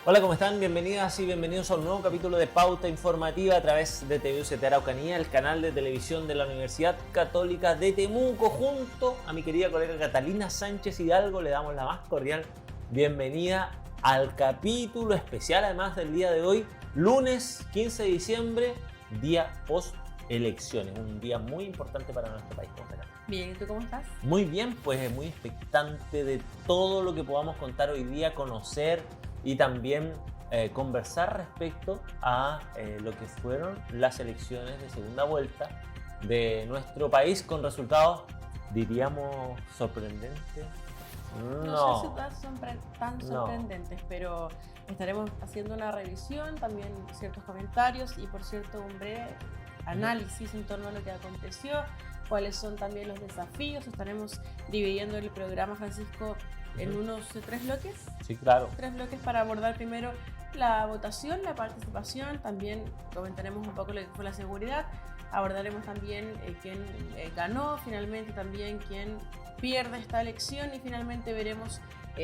Hola, ¿cómo están? Bienvenidas y bienvenidos a un nuevo capítulo de Pauta Informativa a través de TVUCT Araucanía, el canal de televisión de la Universidad Católica de Temuco. Junto a mi querida colega Catalina Sánchez Hidalgo le damos la más cordial bienvenida al capítulo especial, además del día de hoy, lunes 15 de diciembre, día post-elecciones, un día muy importante para nuestro país. ¿Cómo estás? Bien, ¿y tú cómo estás? Muy bien, pues muy expectante de todo lo que podamos contar hoy día, conocer y también conversar respecto a lo que fueron las elecciones de segunda vuelta de nuestro país con resultados, diríamos, sorprendentes. No sé si son tan sorprendentes, pero estaremos haciendo una revisión, también ciertos comentarios y por cierto un breve análisis en torno a lo que aconteció, cuáles son también los desafíos. Estaremos dividiendo el programa, Francisco, en unos 3 bloques. Sí, claro. 3 bloques para abordar primero la votación, la participación, también comentaremos un poco lo que fue la seguridad, abordaremos también quién ganó, finalmente también quién pierde esta elección y finalmente veremos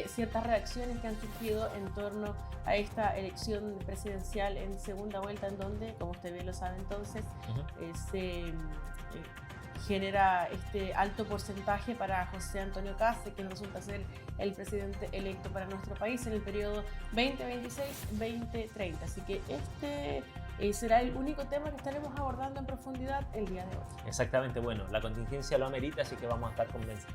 ciertas reacciones que han surgido en torno a esta elección presidencial en segunda vuelta, en donde, como usted bien lo sabe entonces, se genera este alto porcentaje para José Antonio Kast, que resulta ser el presidente electo para nuestro país en el periodo 2026-2030. Así que este será el único tema que estaremos abordando en profundidad el día de hoy. Exactamente, bueno, la contingencia lo amerita, así que vamos a estar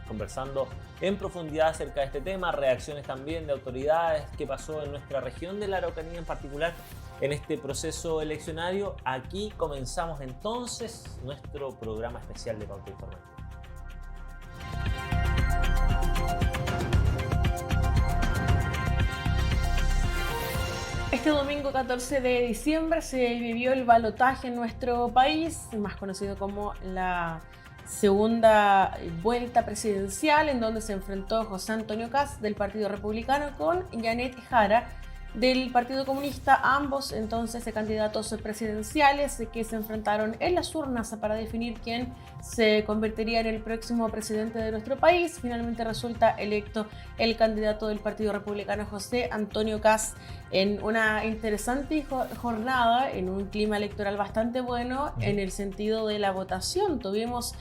conversando en profundidad acerca de este tema, reacciones también de autoridades, qué pasó en nuestra región de la Araucanía en particular en este proceso eleccionario. Aquí comenzamos entonces nuestro programa especial de Pauta Informativa. Este domingo 14 de diciembre se vivió el balotaje en nuestro país, más conocido como la segunda vuelta presidencial, en donde se enfrentó José Antonio Kast del Partido Republicano con Janet Jara del Partido Comunista, ambos entonces candidatos presidenciales que se enfrentaron en las urnas para definir quién se convertiría en el próximo presidente de nuestro país. Finalmente resulta electo el candidato del Partido Republicano, José Antonio Kast, en una interesante jornada, en un clima electoral bastante bueno en el sentido de la votación. Tuvimos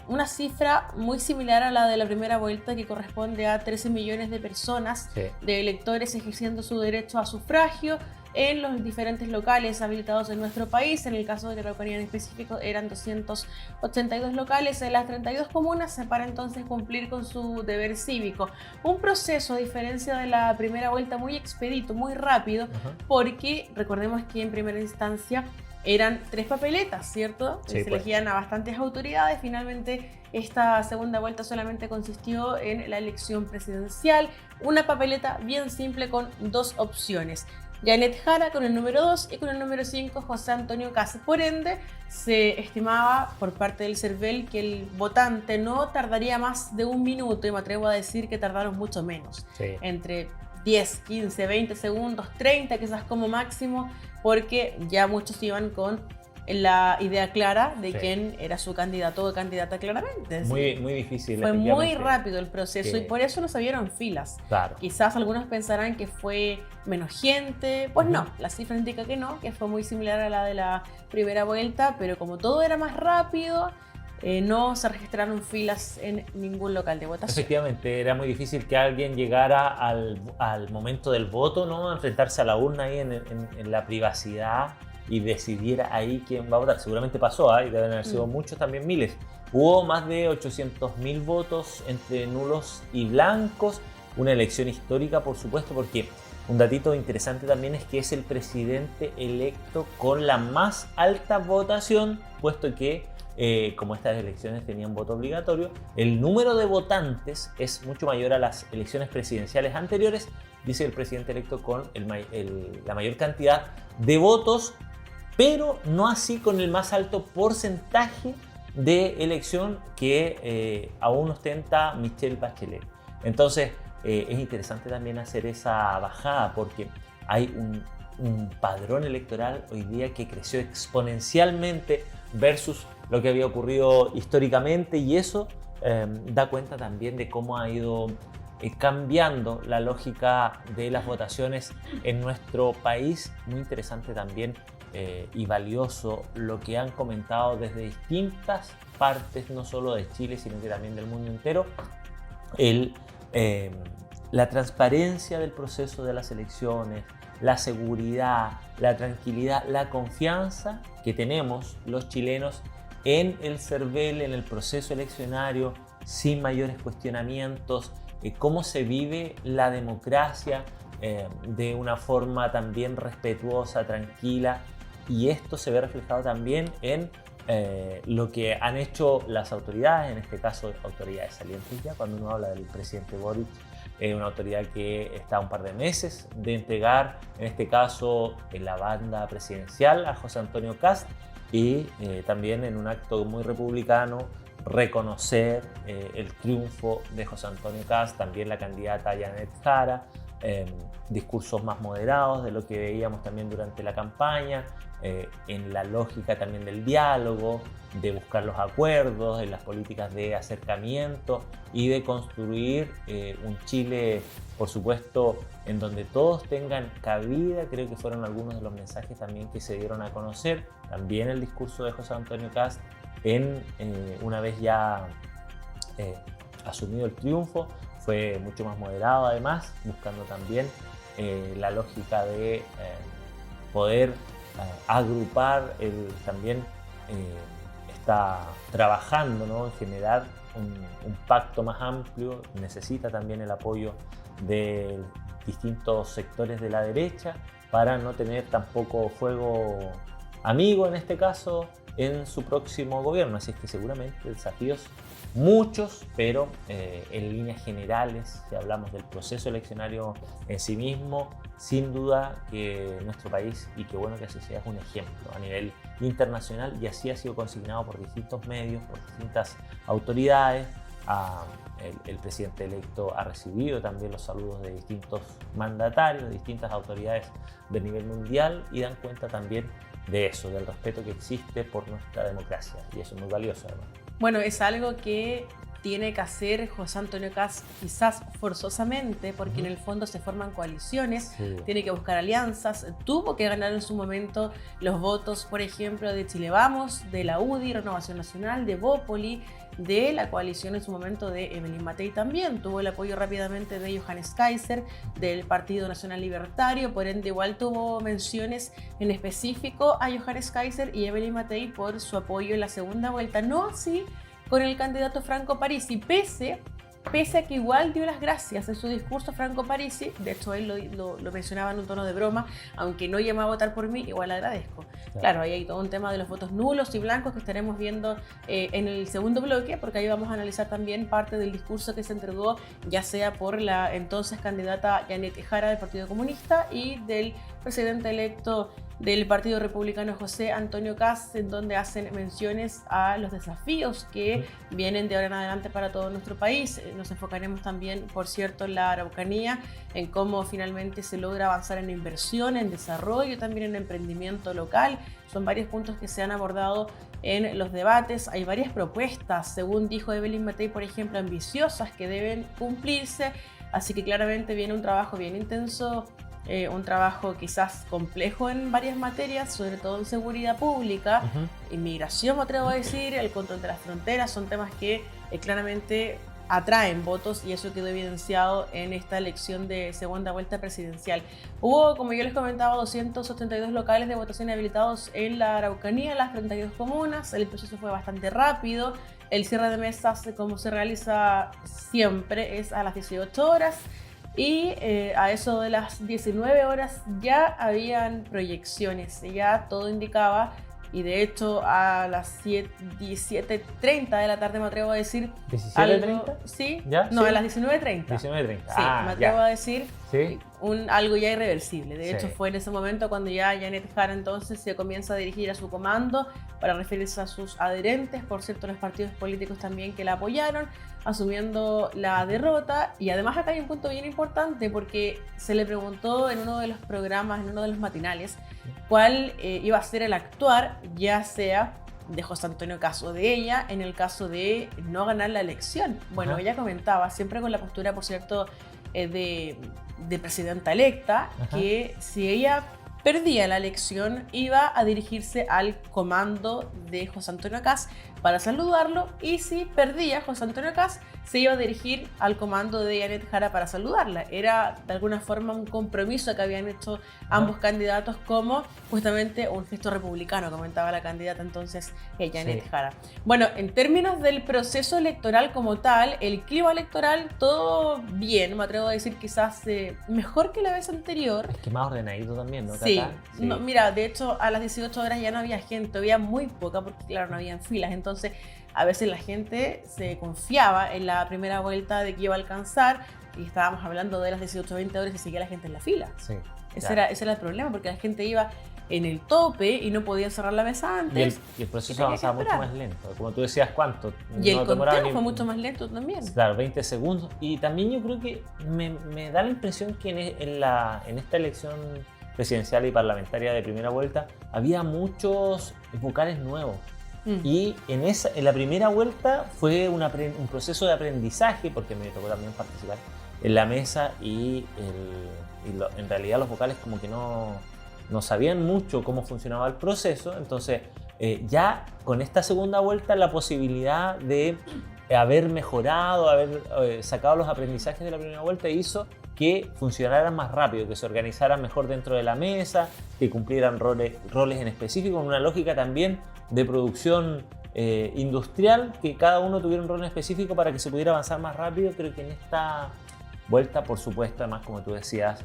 una cifra muy similar a la de la primera vuelta, que corresponde a 13 millones de personas, de electores ejerciendo su derecho a sufragio en los diferentes locales habilitados en nuestro país. En el caso de la Araucanía en específico eran 282 locales en las 32 comunas para entonces cumplir con su deber cívico. Un proceso, a diferencia de la primera vuelta, muy expedito, muy rápido, porque recordemos que en primera instancia eran 3 papeletas, ¿cierto? Sí, se elegían a bastantes autoridades. Finalmente, esta segunda vuelta solamente consistió en la elección presidencial. Una papeleta bien simple con 2 opciones. Janet Jara con el número 2 y con el número 5 José Antonio Kast. Por ende, se estimaba por parte del CERVEL que el votante no tardaría más de 1 minuto, y me atrevo a decir que tardaron mucho menos. Sí. Entre 10, 15, 20 segundos, 30 quizás como máximo, porque ya muchos iban con la idea clara de quién era su candidato o candidata claramente. Muy difícil. Fue muy rápido el proceso y por eso no se vieron filas. Claro. Quizás algunos pensarán que fue menos gente, pues no, la cifra indica que no, que fue muy similar a la de la primera vuelta, pero como todo era más rápido, no se registraron filas en ningún local de votación. Efectivamente, era muy difícil que alguien llegara al momento del voto, ¿no? A enfrentarse a la urna ahí en la privacidad y decidiera ahí quién va a votar. Seguramente pasó, y deben haber sido muchos, también miles. Hubo más de 800.000 votos entre nulos y blancos. Una elección histórica, por supuesto, porque un datito interesante también es que es el presidente electo con la más alta votación, puesto que como estas elecciones tenían voto obligatorio, el número de votantes es mucho mayor a las elecciones presidenciales anteriores, dice el presidente electo con la mayor cantidad de votos, pero no así con el más alto porcentaje de elección que aún ostenta Michelle Bachelet. Entonces es interesante también hacer esa bajada, porque hay un padrón electoral hoy día que creció exponencialmente versus lo que había ocurrido históricamente, y eso da cuenta también de cómo ha ido cambiando la lógica de las votaciones en nuestro país. Muy interesante también y valioso lo que han comentado desde distintas partes, no solo de Chile, sino que también del mundo entero, la transparencia del proceso de las elecciones, la seguridad, la tranquilidad, la confianza que tenemos los chilenos en el CERVEL, en el proceso eleccionario, sin mayores cuestionamientos, cómo se vive la democracia de una forma también respetuosa, tranquila, y esto se ve reflejado también en lo que han hecho las autoridades, en este caso autoridades salientes ya, cuando uno habla del presidente Boric, una autoridad que está a un par de meses de entregar, en este caso, en la banda presidencial a José Antonio Kast, y también en un acto muy republicano reconocer el triunfo de José Antonio Kast, también la candidata Janet Jara, discursos más moderados de lo que veíamos también durante la campaña, en la lógica también del diálogo, de buscar los acuerdos, en las políticas de acercamiento y de construir un Chile, por supuesto, en donde todos tengan cabida. Creo que fueron algunos de los mensajes también que se dieron a conocer. También el discurso de José Antonio Kast una vez ya asumido el triunfo, fue mucho más moderado además, buscando también la lógica de poder agrupar, también está trabajando, ¿no?, en generar un pacto más amplio. Necesita también el apoyo de distintos sectores de la derecha para no tener tampoco fuego amigo en este caso en su próximo gobierno. Así es que seguramente desafíos muchos, pero en líneas generales, si hablamos del proceso eleccionario en sí mismo, sin duda que nuestro país, y qué bueno que así sea, es un ejemplo a nivel internacional, y así ha sido consignado por distintos medios, por distintas autoridades. El presidente electo ha recibido también los saludos de distintos mandatarios, de distintas autoridades de nivel mundial, y dan cuenta también de eso, del respeto que existe por nuestra democracia, y eso es muy valioso además. Bueno, es algo que tiene que hacer José Antonio Kast quizás forzosamente, porque en el fondo se forman coaliciones, tiene que buscar alianzas, tuvo que ganar en su momento los votos, por ejemplo, de Chile Vamos, de la UDI, Renovación Nacional, de Bópoli, de la coalición en su momento de Evelyn Matei también, tuvo el apoyo rápidamente de Johannes Kaiser, del Partido Nacional Libertario, por ende igual tuvo menciones en específico a Johannes Kaiser y Evelyn Matei por su apoyo en la segunda vuelta, no así con el candidato Franco Parisi, pese a que igual dio las gracias en su discurso Franco Parisi. De hecho él lo mencionaba en un tono de broma, aunque no llamaba a votar por mí, igual agradezco. Claro, ahí hay todo un tema de los votos nulos y blancos que estaremos viendo en el segundo bloque, porque ahí vamos a analizar también parte del discurso que se entregó, ya sea por la entonces candidata Janet Jara del Partido Comunista y del presidente electo del Partido Republicano José Antonio Kast, en donde hacen menciones a los desafíos que vienen de ahora en adelante para todo nuestro país. Nos enfocaremos también, por cierto, en la Araucanía, en cómo finalmente se logra avanzar en inversión, en desarrollo, también en emprendimiento local. Son varios puntos que se han abordado en los debates. Hay varias propuestas, según dijo Evelyn Matei, por ejemplo, ambiciosas que deben cumplirse. Así que claramente viene un trabajo bien intenso, un trabajo quizás complejo en varias materias, sobre todo en seguridad pública, inmigración, me atrevo a decir, el control de las fronteras, son temas que claramente atraen votos, y eso quedó evidenciado en esta elección de segunda vuelta presidencial. Hubo, como yo les comentaba, 282 locales de votación habilitados en la Araucanía, en las 32 comunas. El proceso fue bastante rápido. El cierre de mesas, como se realiza siempre, es a las 18 horas. Y a eso de las 19 horas ya habían proyecciones, ya todo indicaba, y de hecho a las 17:30 de la tarde, me atrevo a decir. ¿17:30? Sí, ¿Ya? no, ¿Sí? a las 19:30. 19:30. Sí, me atrevo a decir ¿Sí? algo ya irreversible. De hecho, Sí. fue en ese momento cuando ya Janet Jara entonces se comienza a dirigir a su comando para referirse a sus adherentes, por cierto, los partidos políticos también que la apoyaron, asumiendo la derrota. Y además acá hay un punto bien importante, porque se le preguntó en uno de los programas, en uno de los matinales, cuál iba a ser el actuar, ya sea de José Antonio Kast o de ella en el caso de no ganar la elección. Bueno, ella comentaba, siempre con la postura, por cierto, de presidenta electa, que si ella perdía la elección iba a dirigirse al comando de José Antonio Kast para saludarlo, y si perdía José Antonio Kast se iba a dirigir al comando de Yanet Jara para saludarla. Era de alguna forma un compromiso que habían hecho ambos candidatos, como justamente un gesto republicano, comentaba la candidata entonces Yanet Jara. Bueno, en términos del proceso electoral como tal, el clima electoral todo bien, me atrevo a decir quizás mejor que la vez anterior. Es que más ordenadito también, ¿no? Sí. No, mira, de hecho a las 18 horas ya no había gente, había muy poca porque claro, no habían filas, entonces a veces la gente se confiaba en la primera vuelta de que iba a alcanzar, y estábamos hablando de las 18-20 horas y seguía la gente en la fila. Sí, ese era el problema, porque la gente iba en el tope y no podían cerrar la mesa antes. Y el proceso avanzaba mucho más lento. Como tú decías, ¿cuánto? Y el conteo fue mucho más lento también. Claro, 20 segundos. Y también yo creo que me da la impresión que en esta elección presidencial y parlamentaria de primera vuelta había muchos vocales nuevos. Y en la primera vuelta fue un proceso de aprendizaje, porque me tocó también participar en la mesa, y en realidad los vocales como que no sabían mucho cómo funcionaba el proceso. Entonces ya con esta segunda vuelta la posibilidad de haber mejorado, haber sacado los aprendizajes de la primera vuelta hizo que funcionaran más rápido, que se organizaran mejor dentro de la mesa, que cumplieran roles en específico, con una lógica también de producción industrial, que cada uno tuviera un rol en específico para que se pudiera avanzar más rápido. Creo que en esta vuelta, por supuesto, además como tú decías,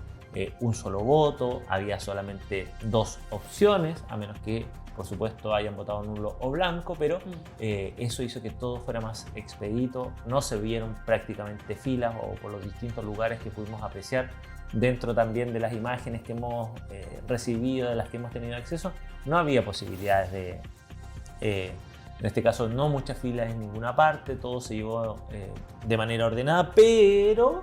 un solo voto, había solamente 2 opciones, a menos que por supuesto hayan votado nulo o blanco, pero eso hizo que todo fuera más expedito. No se vieron prácticamente filas o por los distintos lugares que pudimos apreciar. Dentro también de las imágenes que hemos recibido, de las que hemos tenido acceso, no había posibilidades en este caso no muchas filas en ninguna parte, todo se llevó de manera ordenada, pero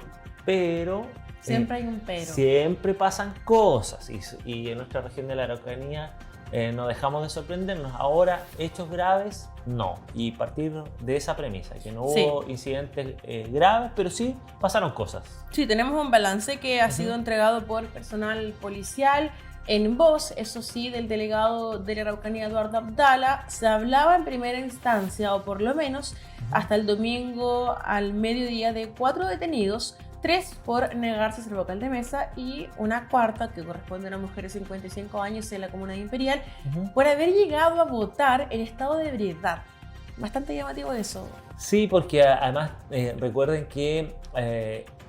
siempre hay un pero. Siempre pasan cosas, y en nuestra región de la Araucanía no dejamos de sorprendernos. Ahora, hechos graves, no. Y partir de esa premisa, que no hubo incidentes graves, pero sí pasaron cosas. Sí, tenemos un balance que ha sido entregado por personal policial en voz, eso sí, del delegado de la Araucanía, Eduardo Abdala. Se hablaba en primera instancia, o por lo menos hasta el domingo al mediodía, de 4 detenidos, 3 por negarse a ser vocal de mesa y una cuarta, que corresponde a una mujer de 55 años en la comuna de Imperial, por haber llegado a votar en estado de ebriedad. Bastante llamativo eso. Sí, porque además recuerden que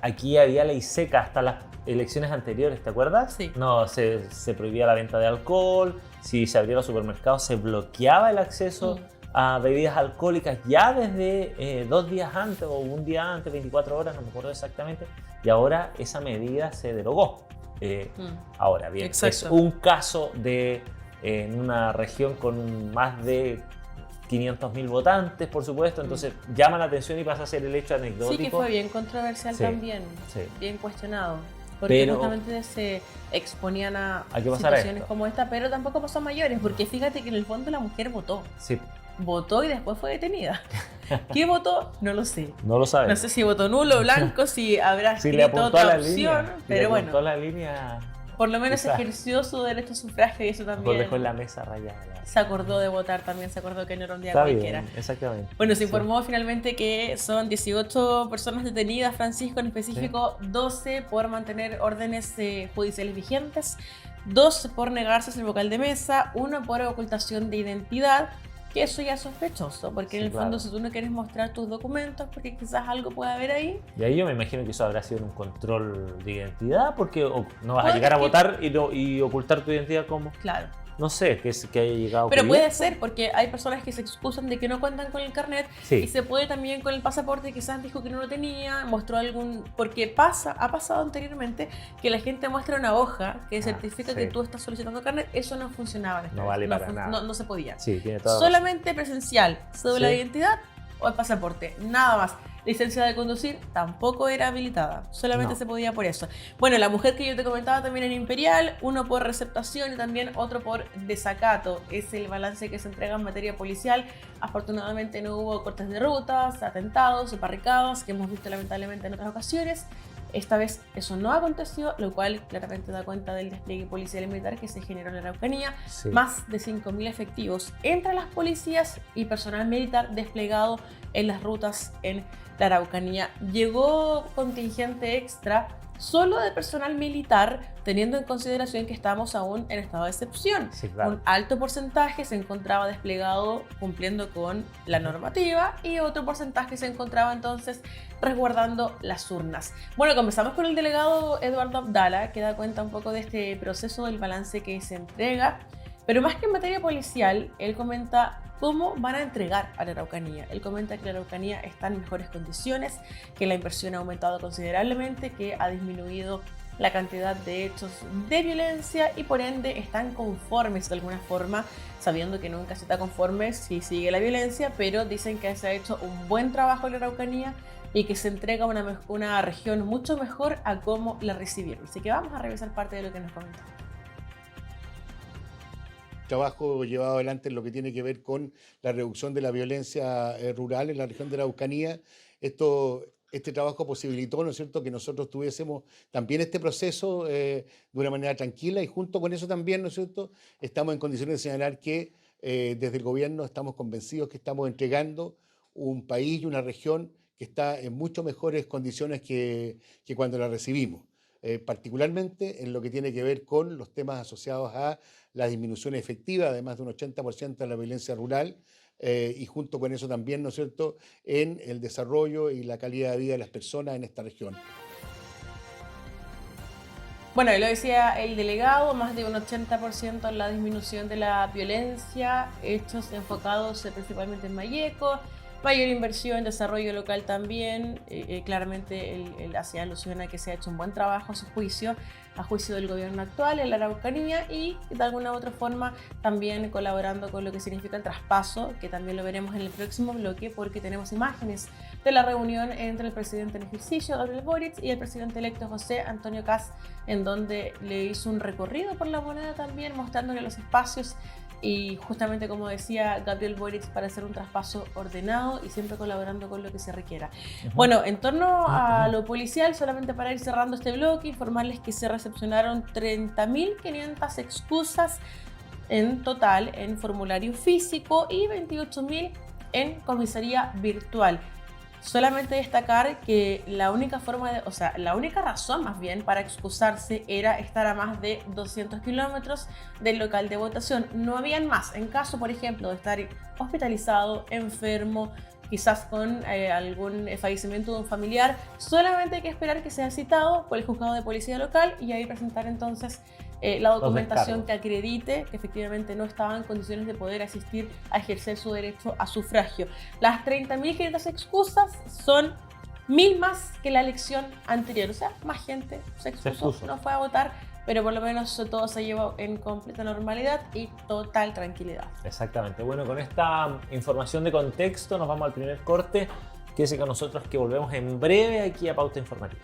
aquí había ley seca hasta las elecciones anteriores, ¿te acuerdas? Sí. No, se prohibía la venta de alcohol, si se abría los supermercados se bloqueaba el acceso a bebidas alcohólicas ya desde 2 días antes o un día antes, 24 horas, no me acuerdo exactamente, y ahora esa medida se derogó. Ahora bien, es un caso en una región con más de 500.000 votantes, por supuesto, entonces llama la atención y pasa a ser el hecho anecdótico. Sí, que fue bien controversial también, bien cuestionado, porque justamente se exponían a situaciones como esta, pero tampoco pasó a mayores, porque fíjate que en el fondo la mujer votó. Sí. Votó y después fue detenida. ¿Qué votó? No lo sé. No lo sabes. No sé si votó nulo o blanco, si habrá escrito otra opción, pero bueno. La línea, por lo menos ejerció su derecho a sufragio, y eso también. Dejó en la mesa rayada. Se acordó de votar también, se acordó que no era un día cualquiera. Bien, exactamente. Bueno, se informó finalmente que son 18 personas detenidas, Francisco, en específico 12 por mantener órdenes judiciales vigentes, 2 por negarse a ser vocal de mesa, 1 por ocultación de identidad, que eso ya es sospechoso, porque en el fondo si tú no quieres mostrar tus documentos, porque quizás algo puede haber ahí. Y ahí yo me imagino que eso habrá sido un control de identidad, porque no vas a llegar a votar y ocultar tu identidad como... Claro. No sé, que haya llegado. Pero puede ser, porque hay personas que se excusan de que no cuentan con el carnet, y se puede también con el pasaporte, quizás dijo que no lo tenía, mostró porque ha pasado anteriormente que la gente muestra una hoja que certifica que tú estás solicitando carnet. Eso no funcionaba. No vale para nada. No se podía. Sí, tiene todo. Solamente presencial, cédula de identidad o el pasaporte, nada más. licencia de conducir tampoco era habilitada, solamente No. se podía por eso. Bueno, la mujer que yo te comentaba también en Imperial, uno por receptación y también otro por desacato, es el balance que se entrega en materia policial. Afortunadamente no hubo cortes de rutas, atentados o barricadas que hemos visto lamentablemente en otras ocasiones. Esta vez eso no aconteció, lo cual claramente da cuenta del despliegue policial y militar que se generó en la Araucanía. Sí. Más de 5.000 efectivos entre las policías y personal militar desplegado en las rutas en la Araucanía. Llegó contingente extra solo de personal militar, teniendo en consideración que estamos aún en estado de excepción. Sí, claro. Un alto porcentaje se encontraba desplegado cumpliendo con la normativa y otro porcentaje se encontraba entonces resguardando las urnas. Bueno, comenzamos con el delegado Eduardo Abdala, que da cuenta un poco de este proceso del balance que se entrega, pero más que en materia policial, él comenta cómo van a entregar a la Araucanía. Él comenta que la Araucanía está en mejores condiciones, que la inversión ha aumentado considerablemente, que ha disminuido la cantidad de hechos de violencia y por ende están conformes de alguna forma, sabiendo que nunca se está conforme si sigue la violencia, pero dicen que se ha hecho un buen trabajo en la Araucanía y que se entrega una región mucho mejor a cómo la recibieron. Así que vamos a revisar parte de lo que nos comentó. Trabajo llevado adelante en lo que tiene que ver con la reducción de la violencia rural en la región de la Araucanía. Este trabajo posibilitó, ¿no es cierto?, que nosotros tuviésemos también este proceso de una manera tranquila y junto con eso también, ¿no es cierto?, estamos en condiciones de señalar que desde el gobierno estamos convencidos que estamos entregando un país y una región que está en mucho mejores condiciones que cuando la recibimos. Particularmente en lo que tiene que ver con los temas asociados a la disminución efectiva de más de un 80% de la violencia rural y junto con eso también, ¿no es cierto?, en el desarrollo y la calidad de vida de las personas en esta región. Bueno, y lo decía el delegado, más de un 80% en la disminución de la violencia, hechos enfocados principalmente en Malleco, mayor inversión, desarrollo local también. Claramente él hacía alusión a que se ha hecho un buen trabajo a juicio del gobierno actual en la Araucanía y de alguna u otra forma también colaborando con lo que significa el traspaso, que también lo veremos en el próximo bloque porque tenemos imágenes de la reunión entre el presidente en ejercicio, Gabriel Boric, y el presidente electo José Antonio Kast, en donde le hizo un recorrido por la moneda también, mostrándole los espacios y justamente como decía Gabriel Boric, para hacer un traspaso ordenado y siempre colaborando con lo que se requiera. Bueno, en torno a lo policial, solamente para ir cerrando este bloque, informarles que se recepcionaron 30.500 excusas en total en formulario físico y 28.000 en comisaría virtual. Solamente destacar que la única razón más bien para excusarse era estar a más de 200 kilómetros del local de votación. No habían más. En caso, por ejemplo, de estar hospitalizado, enfermo, quizás con algún fallecimiento de un familiar, solamente hay que esperar que sea citado por el juzgado de policía local y ahí presentar entonces la documentación que acredite que efectivamente no estaba en condiciones de poder asistir a ejercer su derecho a sufragio. Las 30.500 excusas son 1.000 más que la elección anterior, o sea, más gente se excusó, no fue a votar, pero por lo menos todo se llevó en completa normalidad y total tranquilidad. Exactamente. Bueno, con esta información de contexto nos vamos al primer corte. Quédese con nosotros que volvemos en breve aquí a Pauta Informativa.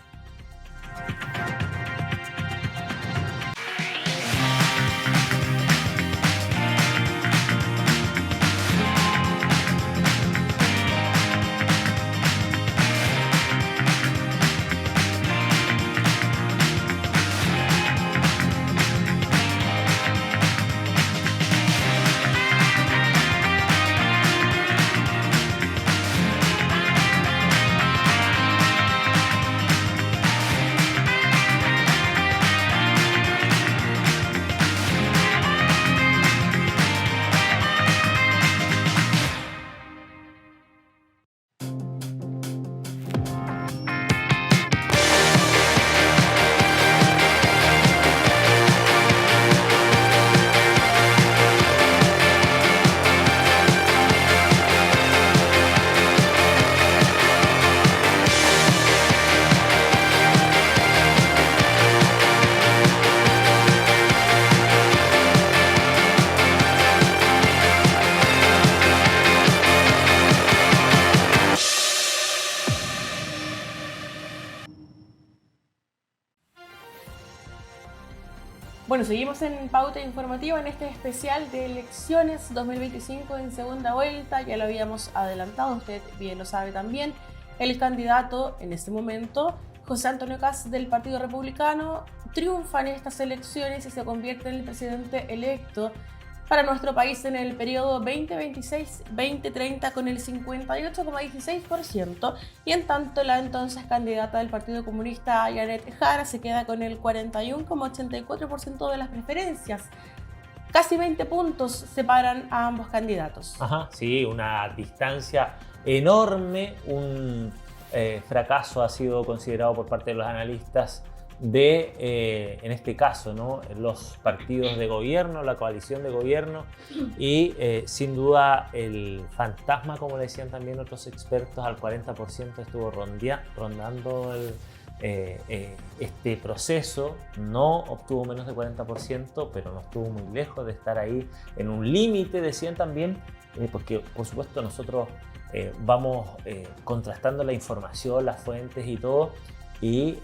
Bueno, seguimos en Pauta Informativa en este especial de elecciones 2025 en segunda vuelta. Ya lo habíamos adelantado, usted bien lo sabe también. El candidato en este momento, José Antonio Kast del Partido Republicano, triunfa en estas elecciones y se convierte en el presidente electo para nuestro país en el periodo 2026-2030 con el 58,16%, y en tanto la entonces candidata del Partido Comunista, Janet Jara, se queda con el 41,84% de las preferencias. Casi 20 puntos separan a ambos candidatos. Ajá, sí, una distancia enorme, un fracaso ha sido considerado por parte de los analistas de, en este caso, ¿no?, los partidos de gobierno, la coalición de gobierno y sin duda el fantasma, como le decían también otros expertos, al 40% estuvo rondando este proceso. No obtuvo menos de 40%, pero no estuvo muy lejos de estar ahí en un límite, decían también, porque por supuesto nosotros vamos contrastando la información, las fuentes y todo. Y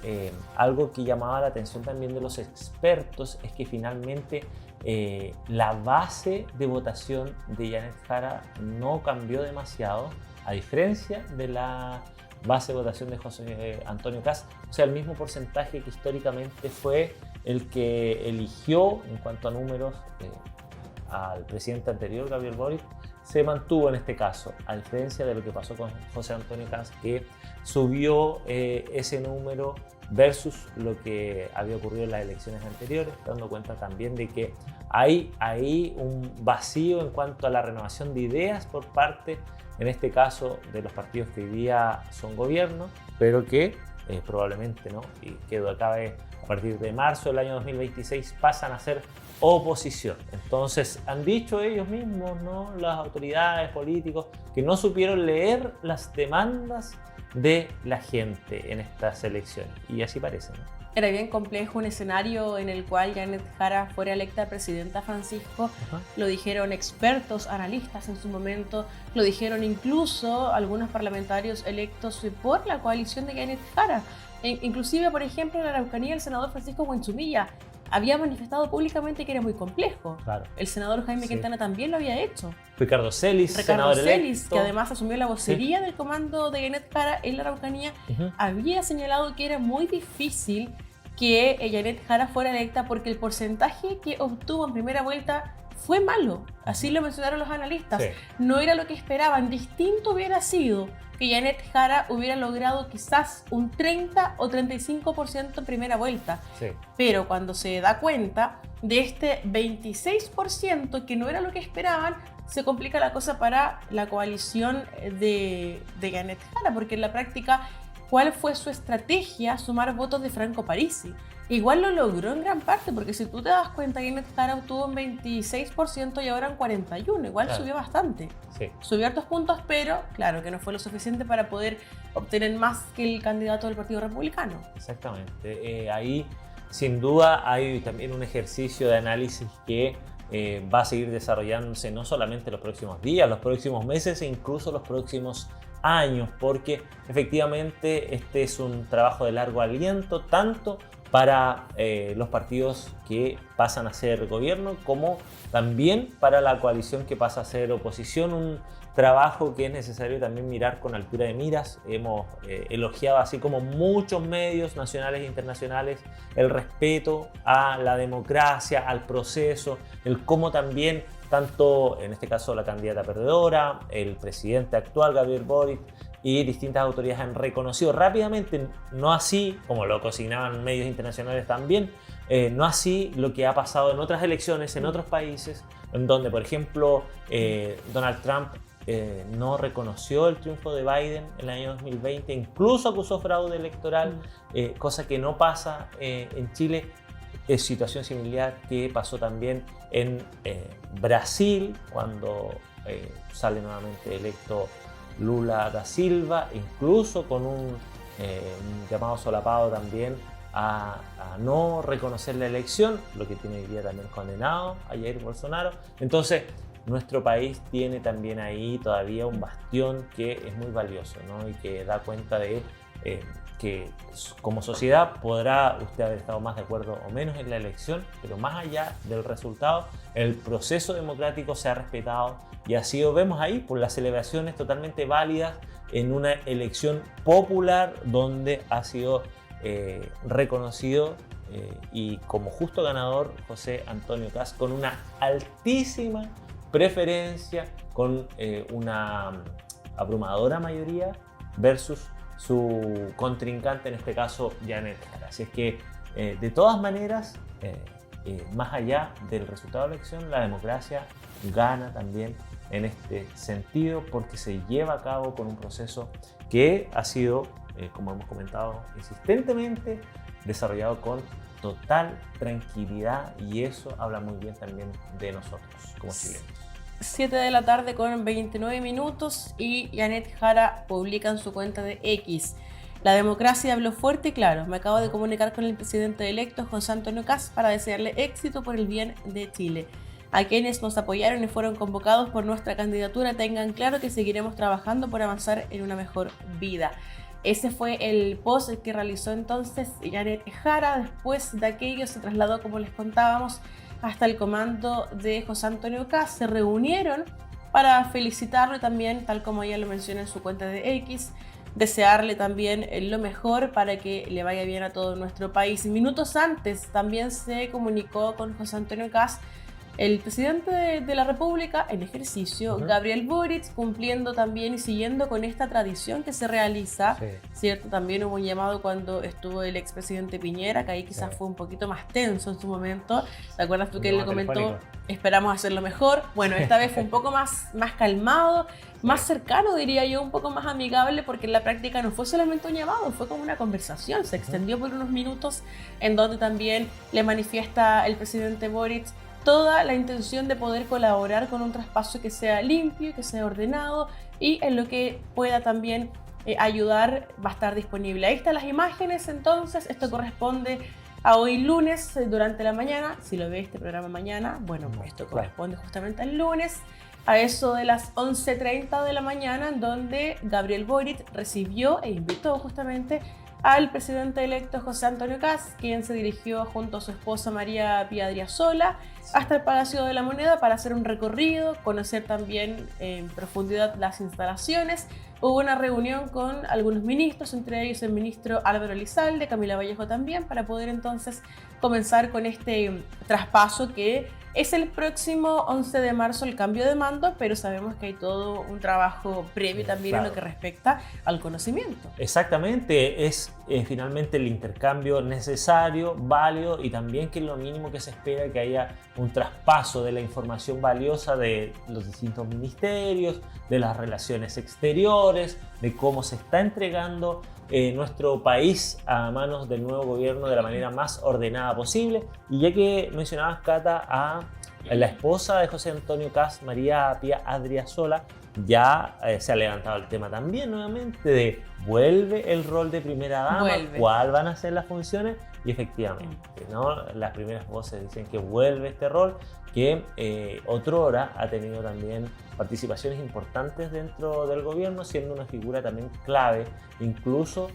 algo que llamaba la atención también de los expertos es que finalmente la base de votación de Janet Jara no cambió demasiado, a diferencia de la base de votación de José Antonio Kast. O sea, el mismo porcentaje que históricamente fue el que eligió en cuanto a números al presidente anterior, Gabriel Boric, se mantuvo en este caso, a diferencia de lo que pasó con José Antonio Kast, que subió ese número versus lo que había ocurrido en las elecciones anteriores, dando cuenta también de que hay ahí un vacío en cuanto a la renovación de ideas por parte, en este caso, de los partidos que hoy día son gobierno, pero que probablemente, ¿no?, y que acabe a partir de marzo del año 2026 pasan a ser oposición. Entonces han dicho ellos mismos, ¿no?, las autoridades políticos, que no supieron leer las demandas de la gente en estas elecciones, y así parece, ¿no? Era bien complejo un escenario en el cual Janet Jara fuera electa presidenta, Francisco. Ajá. Lo dijeron expertos, analistas en su momento, lo dijeron incluso algunos parlamentarios electos por la coalición de Janet Jara. Inclusive, por ejemplo, en la Araucanía, el senador Francisco Buenchumilla había manifestado públicamente que era muy complejo. Claro. El senador Jaime Quintana también lo había hecho. Ricardo Celis, Ricardo senador Celis, electo, que además asumió la vocería del comando de Janet Jara en la Araucanía, había señalado que era muy difícil que Janet Jara fuera electa porque el porcentaje que obtuvo en primera vuelta fue malo. Así lo mencionaron los analistas. Sí. No era lo que esperaban. Distinto hubiera sido que Janet Jara hubiera logrado quizás un 30 o 35% en primera vuelta. Sí. Pero cuando se da cuenta de este 26% que no era lo que esperaban, se complica la cosa para la coalición de Janet Jara, porque en la práctica, ¿cuál fue su estrategia? Sumar votos de Franco Parisi. Igual lo logró en gran parte, porque si tú te das cuenta, Janet Jara obtuvo un 26% y ahora un 41%. Igual Claro. Subió bastante. Sí. Subió hartos puntos, pero claro que no fue lo suficiente para poder obtener más que el candidato del Partido Republicano. Exactamente. Ahí, sin duda, hay también un ejercicio de análisis que va a seguir desarrollándose no solamente los próximos días, los próximos meses e incluso los próximos años, porque efectivamente este es un trabajo de largo aliento, tanto para los partidos que pasan a ser gobierno, como también para la coalición que pasa a ser oposición. Un trabajo que es necesario también mirar con altura de miras. Hemos elogiado, así como muchos medios nacionales e internacionales, el respeto a la democracia, al proceso, el cómo también, tanto en este caso la candidata perdedora, el presidente actual, Gabriel Boric, y distintas autoridades han reconocido rápidamente, no así como lo consignaban medios internacionales también, no así lo que ha pasado en otras elecciones en otros países, en donde, por ejemplo, Donald Trump no reconoció el triunfo de Biden en el año 2020, incluso acusó fraude electoral, cosa que no pasa en Chile. Es situación similar que pasó también en Brasil, cuando sale nuevamente electo Lula da Silva, incluso con un llamado solapado también a no reconocer la elección, lo que tiene hoy día también condenado a Jair Bolsonaro. Entonces, nuestro país tiene también ahí todavía un bastión que es muy valioso, ¿no?, y que da cuenta de que como sociedad podrá usted haber estado más de acuerdo o menos en la elección, pero más allá del resultado, el proceso democrático se ha respetado y así lo vemos ahí por las celebraciones totalmente válidas en una elección popular donde ha sido reconocido y como justo ganador José Antonio Kast con una altísima preferencia, con una abrumadora mayoría versus su contrincante, en este caso Janet Jara. Así es que de todas maneras, más allá del resultado de la elección, la democracia gana también en este sentido porque se lleva a cabo con un proceso que ha sido, como hemos comentado insistentemente, desarrollado con total tranquilidad y eso habla muy bien también de nosotros como chilenos. 7 de la tarde con 29 minutos y Janet Jara publica en su cuenta de X: la democracia habló fuerte y claro, me acabo de comunicar con el presidente electo José Antonio Kast para desearle éxito por el bien de Chile. A quienes nos apoyaron y fueron convocados por nuestra candidatura tengan claro que seguiremos trabajando por avanzar en una mejor vida. Ese fue el post que realizó entonces Janet Jara. Después de aquello se trasladó, como les contábamos, hasta el comando de José Antonio Kast. Se reunieron para felicitarlo y también, tal como ella lo menciona en su cuenta de X, desearle también lo mejor para que le vaya bien a todo nuestro país. Minutos antes también se comunicó con José Antonio Kast el presidente de la República en ejercicio, Gabriel Boric, cumpliendo también y siguiendo con esta tradición que se realiza, ¿cierto? También hubo un llamado cuando estuvo el expresidente Piñera, que ahí quizás fue un poquito más tenso en su momento. ¿Te acuerdas tú que él le comentó, esperamos hacerlo mejor? Bueno, esta vez fue un poco más calmado, más cercano, diría yo, un poco más amigable, porque en la práctica no fue solamente un llamado, fue como una conversación, se extendió por unos minutos, en donde también le manifiesta el presidente Boric toda la intención de poder colaborar con un traspaso que sea limpio, que sea ordenado y en lo que pueda también ayudar va a estar disponible. Ahí están las imágenes, entonces esto corresponde a hoy lunes durante la mañana. Si lo ve este programa mañana, bueno, esto corresponde justamente al lunes a eso de las 11:30 de la mañana, en donde Gabriel Boric recibió e invitó justamente al presidente electo José Antonio Kast, quien se dirigió junto a su esposa María Pía Adriasola hasta el Palacio de la Moneda para hacer un recorrido, conocer también en profundidad las instalaciones. Hubo una reunión con algunos ministros, entre ellos el ministro Álvaro Elizalde, Camila Vallejo también, para poder entonces comenzar con este traspaso que es el próximo 11 de marzo el cambio de mando, pero sabemos que hay todo un trabajo previo también en lo que respecta al conocimiento. Exactamente, es finalmente el intercambio necesario, válido y también que es lo mínimo que se espera que haya un traspaso de la información valiosa de los distintos ministerios, de las relaciones exteriores, de cómo se está entregando nuestro país a manos del nuevo gobierno de la manera más ordenada posible. Y ya que mencionabas, Cata, a la esposa de José Antonio Kast, María Pía Adriasola, ya se ha levantado el tema también nuevamente de vuelve el rol de primera dama, cuál van a ser las funciones, y efectivamente, ¿no? Las primeras voces dicen que vuelve este rol, que otrora ha tenido también participaciones importantes dentro del gobierno, siendo una figura también clave, incluso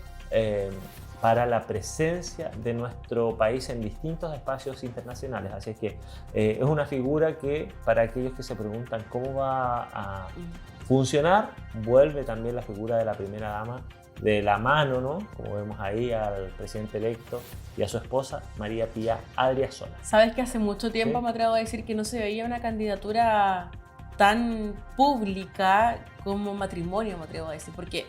para la presencia de nuestro país en distintos espacios internacionales. Así es que es una figura que, para aquellos que se preguntan cómo va a funcionar, vuelve también la figura de la primera dama de la mano, ¿no? Como vemos ahí al presidente electo y a su esposa, María Pía Adriasola. Sabes que hace mucho tiempo me atrevo a decir que no se veía una candidatura tan pública como matrimonio, me atrevo a decir, porque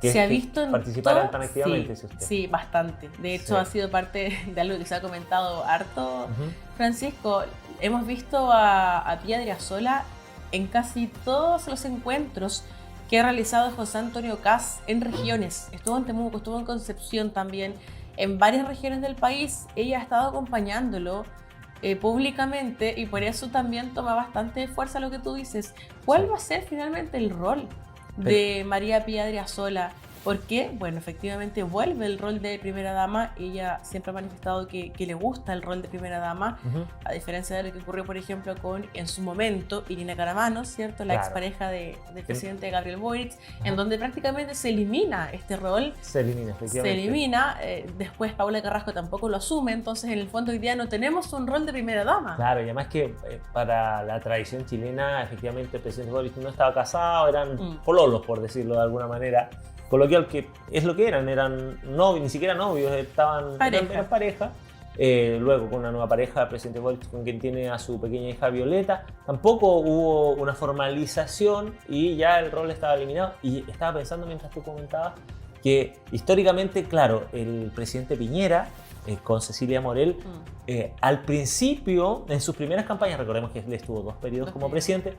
se ha visto en participaran tan activamente, sí, sí, bastante. De hecho, ha sido parte de algo que se ha comentado harto, Francisco. Hemos visto a Pía Adriasola en casi todos los encuentros que ha realizado José Antonio Kast en regiones. Estuvo en Temuco, estuvo en Concepción también, en varias regiones del país. Ella ha estado acompañándolo públicamente y por eso también toma bastante fuerza lo que tú dices. ¿Cuál va a ser finalmente el rol de María Pía Adriasola ¿Por qué? Bueno, efectivamente vuelve el rol de primera dama. Ella siempre ha manifestado que le gusta el rol de primera dama, a diferencia de lo que ocurrió, por ejemplo, con, en su momento, Irina Caramanos, ¿cierto? La expareja del presidente Gabriel Boric, en donde prácticamente se elimina este rol. Se elimina, efectivamente. Se elimina. Después Paula Carrasco tampoco lo asume. Entonces, en el fondo, hoy día no tenemos un rol de primera dama. Claro, y además que para la tradición chilena, efectivamente, el presidente Boric no estaba casado, eran pololos, por decirlo de alguna manera. Coloquial, que es lo que eran novios, ni siquiera novios, eran pareja. Luego con una nueva pareja, el presidente Boric, con quien tiene a su pequeña hija Violeta, tampoco hubo una formalización y ya el rol estaba eliminado. Y estaba pensando mientras tú comentabas que históricamente, claro, el presidente Piñera con Cecilia Morel, al principio, en sus primeras campañas, recordemos que él estuvo 2 periodos como presidente,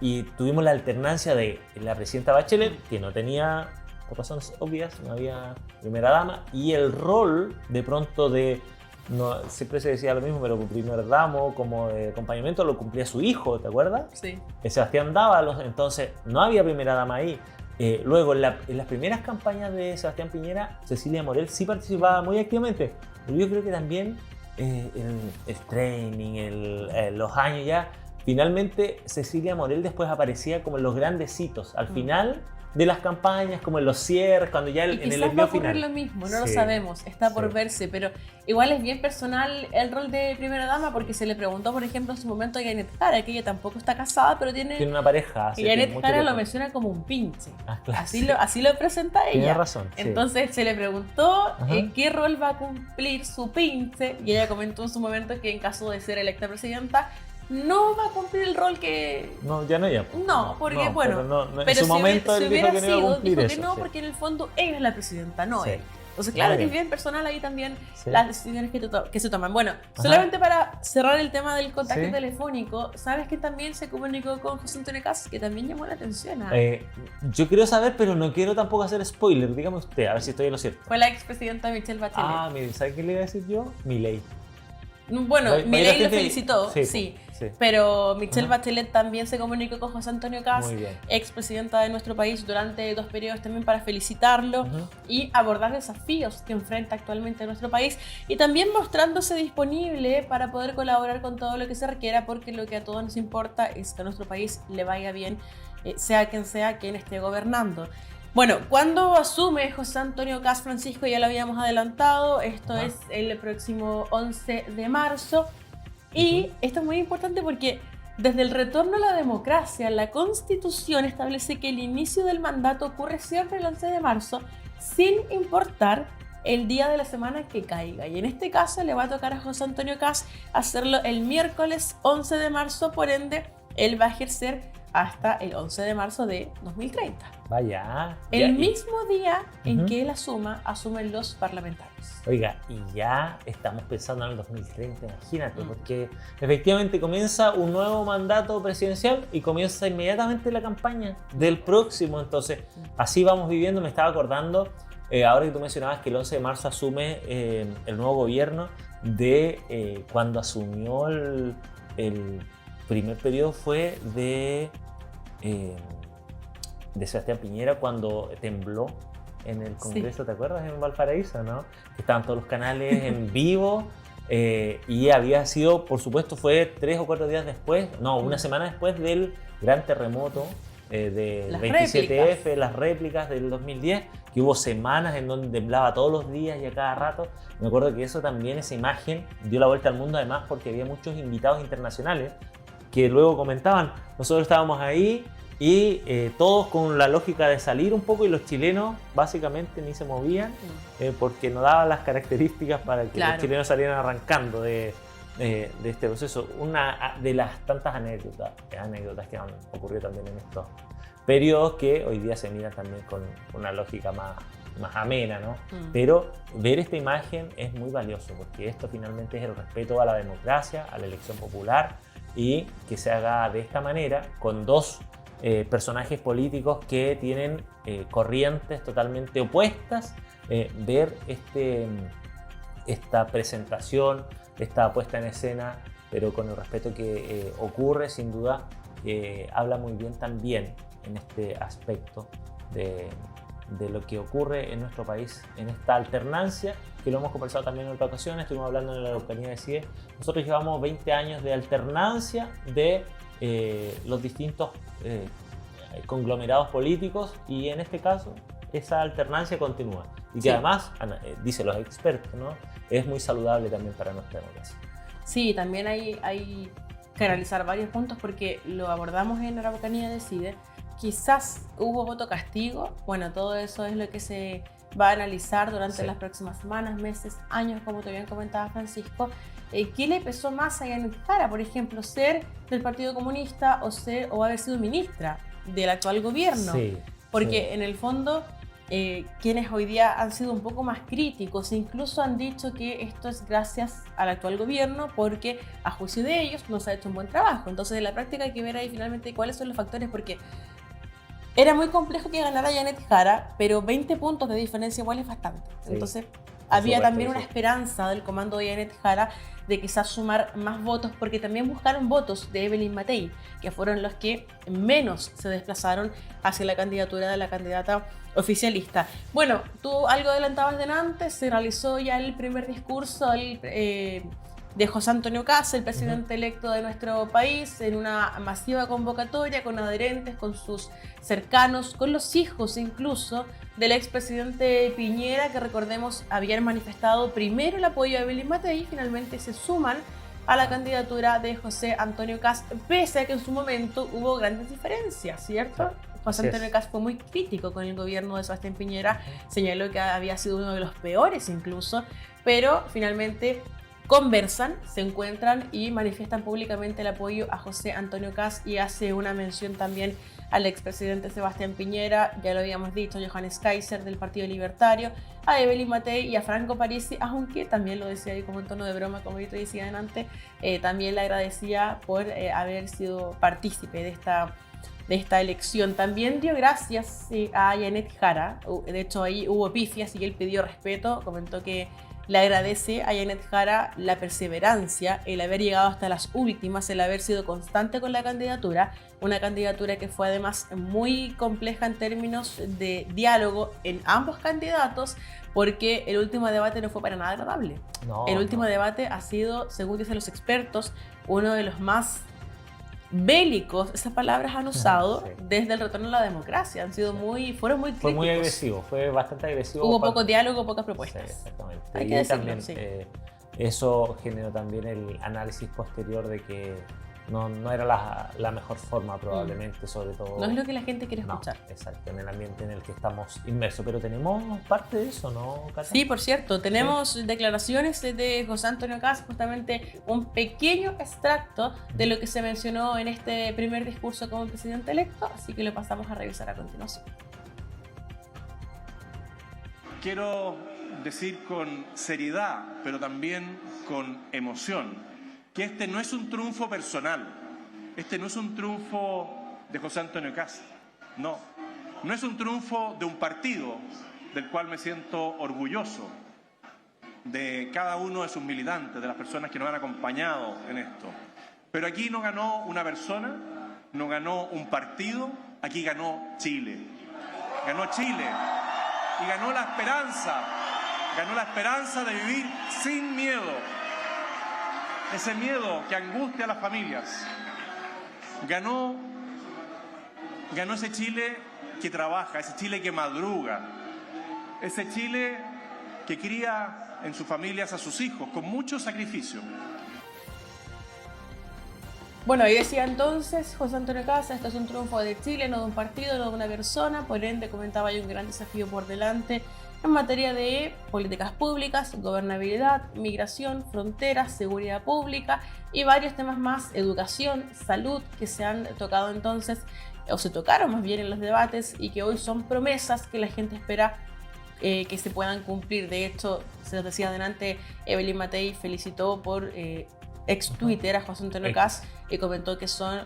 y tuvimos la alternancia de la presidenta Bachelet, que no tenía, por razones obvias, no había primera dama, y el rol de pronto de, no, siempre se decía lo mismo, pero primer damo como de acompañamiento lo cumplía su hijo, ¿te acuerdas? Sí. Sebastián Dávalos, entonces no había primera dama ahí. Luego, en las primeras campañas de Sebastián Piñera, Cecilia Morel sí participaba muy activamente, pero yo creo que también el training, los años ya, finalmente Cecilia Morel después aparecía como en los grandes hitos, al final de las campañas, como en los cierres, cuando ya en el envío final. Quizás lo mismo, no lo sabemos, está por verse, pero igual es bien personal el rol de primera dama, porque se le preguntó, por ejemplo, en su momento a Janet Jara, que ella tampoco está casada, pero tiene una pareja. Y Janet Jara lo menciona como un pinche. Claro, así lo presenta ella. Tiene razón. Entonces se le preguntó en qué rol va a cumplir su pinche, y ella comentó en su momento que en caso de ser electa presidenta, no va a cumplir el rol que... No, ya no. No, porque no, bueno... Pero en su momento él dijo que no iba a cumplir eso. Dijo que no, porque en el fondo ella es la presidenta, no él. Entonces, claro que es bien personal ahí también las decisiones que se toman. Bueno, solamente para cerrar el tema del contacto telefónico, ¿sabes que también se comunicó con José Antonio Kast, que también llamó la atención? Yo quiero saber, pero no quiero tampoco hacer spoiler. Dígame usted, a ver si estoy en lo cierto. Fue la expresidenta Michelle Bachelet. Mire, ¿sabe qué le iba a decir yo? Milei. Bueno, Milei lo felicitó, sí. Pero Michelle Bachelet también se comunicó con José Antonio Kast, expresidenta de nuestro país, durante 2 periodos también, para felicitarlo y abordar desafíos que enfrenta actualmente nuestro país, y también mostrándose disponible para poder colaborar con todo lo que se requiera, porque lo que a todos nos importa es que a nuestro país le vaya bien, sea quien esté gobernando. Bueno, ¿cuándo asume José Antonio Kast, Francisco? Ya lo habíamos adelantado, esto es el próximo 11 de marzo. Y esto es muy importante porque desde el retorno a la democracia, la Constitución establece que el inicio del mandato ocurre siempre el 11 de marzo, sin importar el día de la semana que caiga. Y en este caso le va a tocar a José Antonio Kast hacerlo el miércoles 11 de marzo, por ende, él va a ejercer hasta el 11 de marzo de 2030. Vaya. El mismo día en que él asumen los parlamentarios. Oiga, y ya estamos pensando en el 2030, imagínate, porque efectivamente comienza un nuevo mandato presidencial y comienza inmediatamente la campaña del próximo. Entonces, así vamos viviendo. Me estaba acordando, ahora que tú mencionabas que el 11 de marzo asume el nuevo gobierno, de cuando asumió el primer periodo fue de Sebastián Piñera, cuando tembló en el Congreso, ¿te acuerdas? En Valparaíso, ¿no? Que estaban todos los canales en vivo, y había sido, por supuesto, fue 3 o 4 días después, no, una semana después del gran terremoto del 27F, las réplicas del 2010, que hubo semanas en donde temblaba todos los días y a cada rato. Me acuerdo que eso también, esa imagen, dio la vuelta al mundo, además porque había muchos invitados internacionales que luego comentaban, nosotros estábamos ahí y todos con la lógica de salir un poco, y los chilenos básicamente ni se movían porque no daban las características para que los chilenos salieran arrancando de este proceso. Una de las tantas anécdotas que han ocurrido también en estos periodos, que hoy día se miran también con una lógica más amena, ¿no? Pero ver esta imagen es muy valioso, porque esto finalmente es el respeto a la democracia, a la elección popular, y que se haga de esta manera con 2 personajes políticos que tienen corrientes totalmente opuestas. Ver esta presentación, esta puesta en escena, pero con el respeto que ocurre, sin duda, habla muy bien también en este aspecto de lo que ocurre en nuestro país en esta alternancia, que lo hemos conversado también en otra ocasión, estuvimos hablando en la Araucanía Decide. Nosotros llevamos 20 años de alternancia de los distintos conglomerados políticos, y en este caso esa alternancia continúa y que Sí. además, dicen los expertos, ¿no?, es muy saludable también para nuestra democracia. Sí, también hay que analizar varios puntos porque lo abordamos en Araucanía Decide. Quizás hubo voto castigo. Bueno, todo eso es lo que se va a analizar durante Sí. las próximas semanas, meses, años, como te bien comentaba Francisco. ¿Qué le pesó más a Yanet Jara, por ejemplo, ser del Partido Comunista o haber sido ministra del actual gobierno? Sí, Porque sí. en el fondo, quienes hoy día han sido un poco más críticos, incluso han dicho que esto es gracias al actual gobierno, porque a juicio de ellos no se ha hecho un buen trabajo. Entonces, en la práctica hay que ver ahí finalmente cuáles son los factores, porque era muy complejo que ganara Yanet Jara, pero 20 puntos de diferencia igual es bastante. Sí, Entonces, había supuesto también que una sí. esperanza del comando de Yanet Jara de quizás sumar más votos, porque también buscaron votos de Evelyn Matei, que fueron los que menos se desplazaron hacia la candidatura de la candidata oficialista. Bueno, tú algo adelantabas delante, se realizó ya el primer discurso de José Antonio Kast, el presidente electo de nuestro país, en una masiva convocatoria con adherentes, con sus cercanos, con los hijos incluso del expresidente Piñera, que recordemos habían manifestado primero el apoyo a Evelyn Matei y finalmente se suman a la candidatura de José Antonio Kast, pese a que en su momento hubo grandes diferencias, ¿cierto? Claro, José así es. Antonio Kast fue muy crítico con el gobierno de Sebastián Piñera, señaló que había sido uno de los peores incluso, pero finalmente conversan, se encuentran y manifiestan públicamente el apoyo a José Antonio Kast, y hace una mención también al expresidente Sebastián Piñera, ya lo habíamos dicho, Johannes Kaiser del Partido Libertario, a Evelyn Matei y a Franco Parisi, aunque también lo decía ahí como en tono de broma, como yo te decía antes, también le agradecía por haber sido partícipe de esta elección. También dio gracias a Yanet Jara, de hecho ahí hubo pifias y él pidió respeto, comentó que le agradece a Yanet Jara la perseverancia, el haber llegado hasta las últimas, el haber sido constante con la candidatura, una candidatura que fue además muy compleja en términos de diálogo en ambos candidatos, porque el último debate no fue para nada agradable. No, El último no. debate ha sido, según dicen los expertos, uno de los más bélicos, esas palabras han usado Sí. desde el retorno a la democracia, fueron muy críticos. Fue muy agresivo, fue bastante agresivo. Hubo cuando- poco diálogo, pocas Sí, propuestas. exactamente. Hay Y que decirlo, también sí. eso generó también el análisis posterior de que no era la mejor forma probablemente, sobre todo. No es lo que la gente quiere No, escuchar. exacto, en el ambiente en el que estamos inmersos. Pero tenemos parte de eso, ¿no, Cata? Sí, por cierto, tenemos declaraciones de José Antonio Kast, justamente un pequeño extracto de lo que se mencionó en este primer discurso como presidente electo, así que lo pasamos a revisar a continuación. Quiero decir con seriedad, pero también con emoción, que este no es un triunfo personal, este no es un triunfo de José Antonio Kast, no es un triunfo de un partido del cual me siento orgulloso, de cada uno de sus militantes, de las personas que nos han acompañado en esto. Pero aquí no ganó una persona, no ganó un partido, aquí ganó Chile. Ganó Chile y ganó la esperanza de vivir sin miedo. Ese miedo que angustia a las familias. Ganó ese Chile que trabaja, ese Chile que madruga, ese Chile que cría en sus familias a sus hijos con mucho sacrificio. Bueno, y decía entonces José Antonio Kast, esto es un triunfo de Chile, no de un partido, no de una persona, por ende comentaba, hay un gran desafío por delante en materia de políticas públicas, gobernabilidad, migración, fronteras, seguridad pública y varios temas más, educación, salud, que se han tocado entonces, o se tocaron más bien en los debates y que hoy son promesas que la gente espera que se puedan cumplir. De hecho, se los decía adelante, Evelyn Matei felicitó por ex Twitter a José Antonio Kast y comentó que son